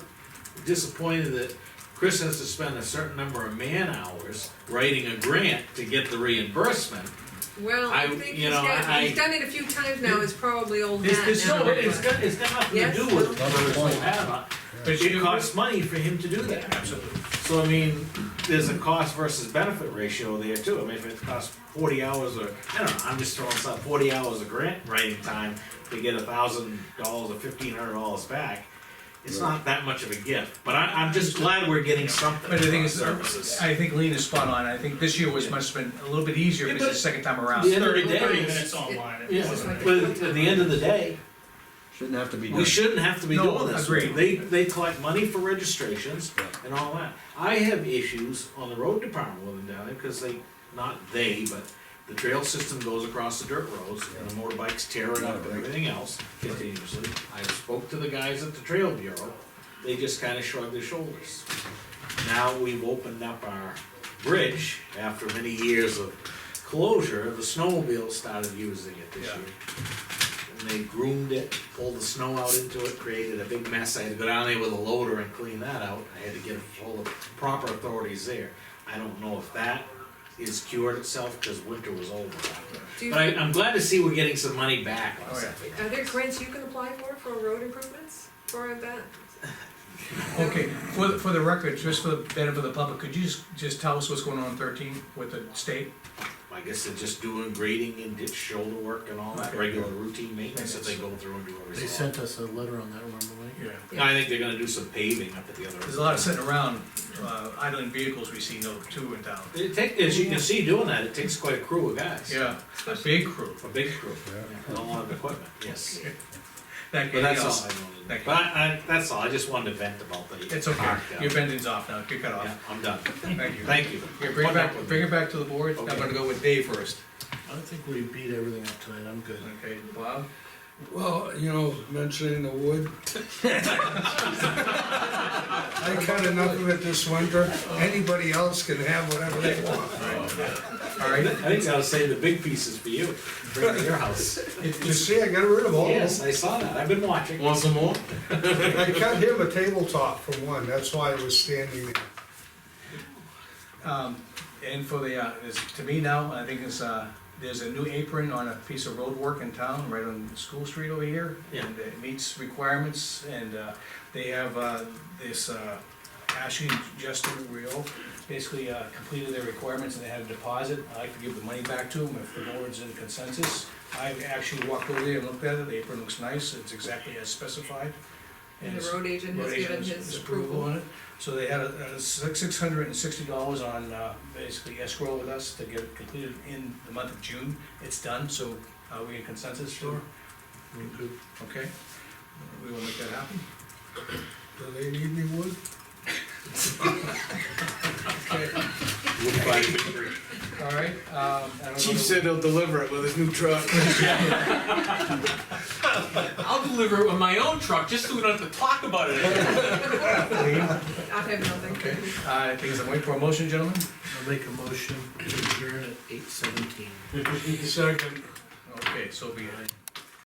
disappointed that Chris has to spend a certain number of man-hours writing a grant to get the reimbursement. Well, I I- think you know, he's done it a few times now, it's probably old This- hat this- now. No, it's got nothing to Yes. do with whether it's what have, But It costs money for him to do that. Absolutely. So I mean, there's a cost versus benefit ratio there too. I mean, if it costs 40 hours or, I don't know, I'm just throwing some 40 hours of grant writing time to get $1,000 or $1,500 back, it's not that much of a gift. But I'm just glad we're getting something But the thing for is, our services. I think Lean is spot on, I think this year must have been a little bit easier Yeah, because it's the second time around. The end of the 30 day, minutes online. yeah, This is what but at the end of the day, Shouldn't have to be done. we shouldn't have to be No, doing this. agreed. They collect money for registrations and all that. I have issues on the road department with them down there, because but the trail system goes across the dirt roads, and the motorbikes tear it up and everything else continuously. I spoke to the guys at the Trail Bureau, they just kinda shrugged their shoulders. Now we've opened up our bridge, after many years of closure, the snowmobiles started using it this Yeah. year. And they groomed it, pulled the snow out into it, created a big mess. I had to go down there with a loader and clean that out. I had to get all the proper authorities there. I don't know if that is cured itself, because winter was over. Do you, But I'm glad to see we're getting some money back on Oh, yeah. something. are there grants you can apply for road improvements for that? Okay, for the record, just for the benefit of the public, could you just tell us what's going on in 13 with the state? I guess they're just doing grading and ditch shoulder work and all that, Okay. regular routine maintenance that they go through and do every They so often. sent us a letter on that, remember, Mike? Yeah. I think they're gonna do some paving up at the other. There's a lot of sitting around, idling vehicles we see too in town. As you can see, doing that, it takes quite a crew of guys. Yeah, a big crew. A big crew, and a lot of equipment, yes. Thank But you. that's all Else? I wanted. Thank you. But that's all, I just wanted to vent about the. It's okay, park, your bending's off now, kick it Yeah, off. I'm done. Thank you. Thank you. Here, bring it back to the board. I'm Okay. gonna go with Dave first. I think we beat everything up tonight, I'm good. Okay, Bob? Well, you know, mentioning the wood. I cut enough of it this winter, anybody else can have whatever they want. All right, I think I'll save the big pieces for you, bring to your house. You see, I got rid of all of Yes, them. I saw that, I've been watching. Want some more? I cut him a tabletop for one, that's why I was standing there. and for the, to me now, I think there's a new apron on a piece of road work in town, right on School Street over here. Yeah. And it meets requirements, and they have this, Ashley and Justin Rio basically completed their requirements, and they had a deposit. I like to give the money back to them if the board's in consensus. I actually walked over there and looked at it, the apron looks nice, it's exactly as specified. And it's- the road agent has road given agent's his approval. on it. So they had $660 on basically escrow with us to get it completed in the month of June. It's done, so we in consensus for, okay? We will make that happen. Do they need any wood? Okay, Wood fight victory. all right, I don't know. Chief said he'll deliver it with his new truck. I'll deliver it with my own truck, just so we don't have to talk about it anymore. Lean. I have nothing. Okay, I think I'm waiting for a motion, gentlemen. I'll make a motion to adjourn at 8:17. Second. Okay, so be it.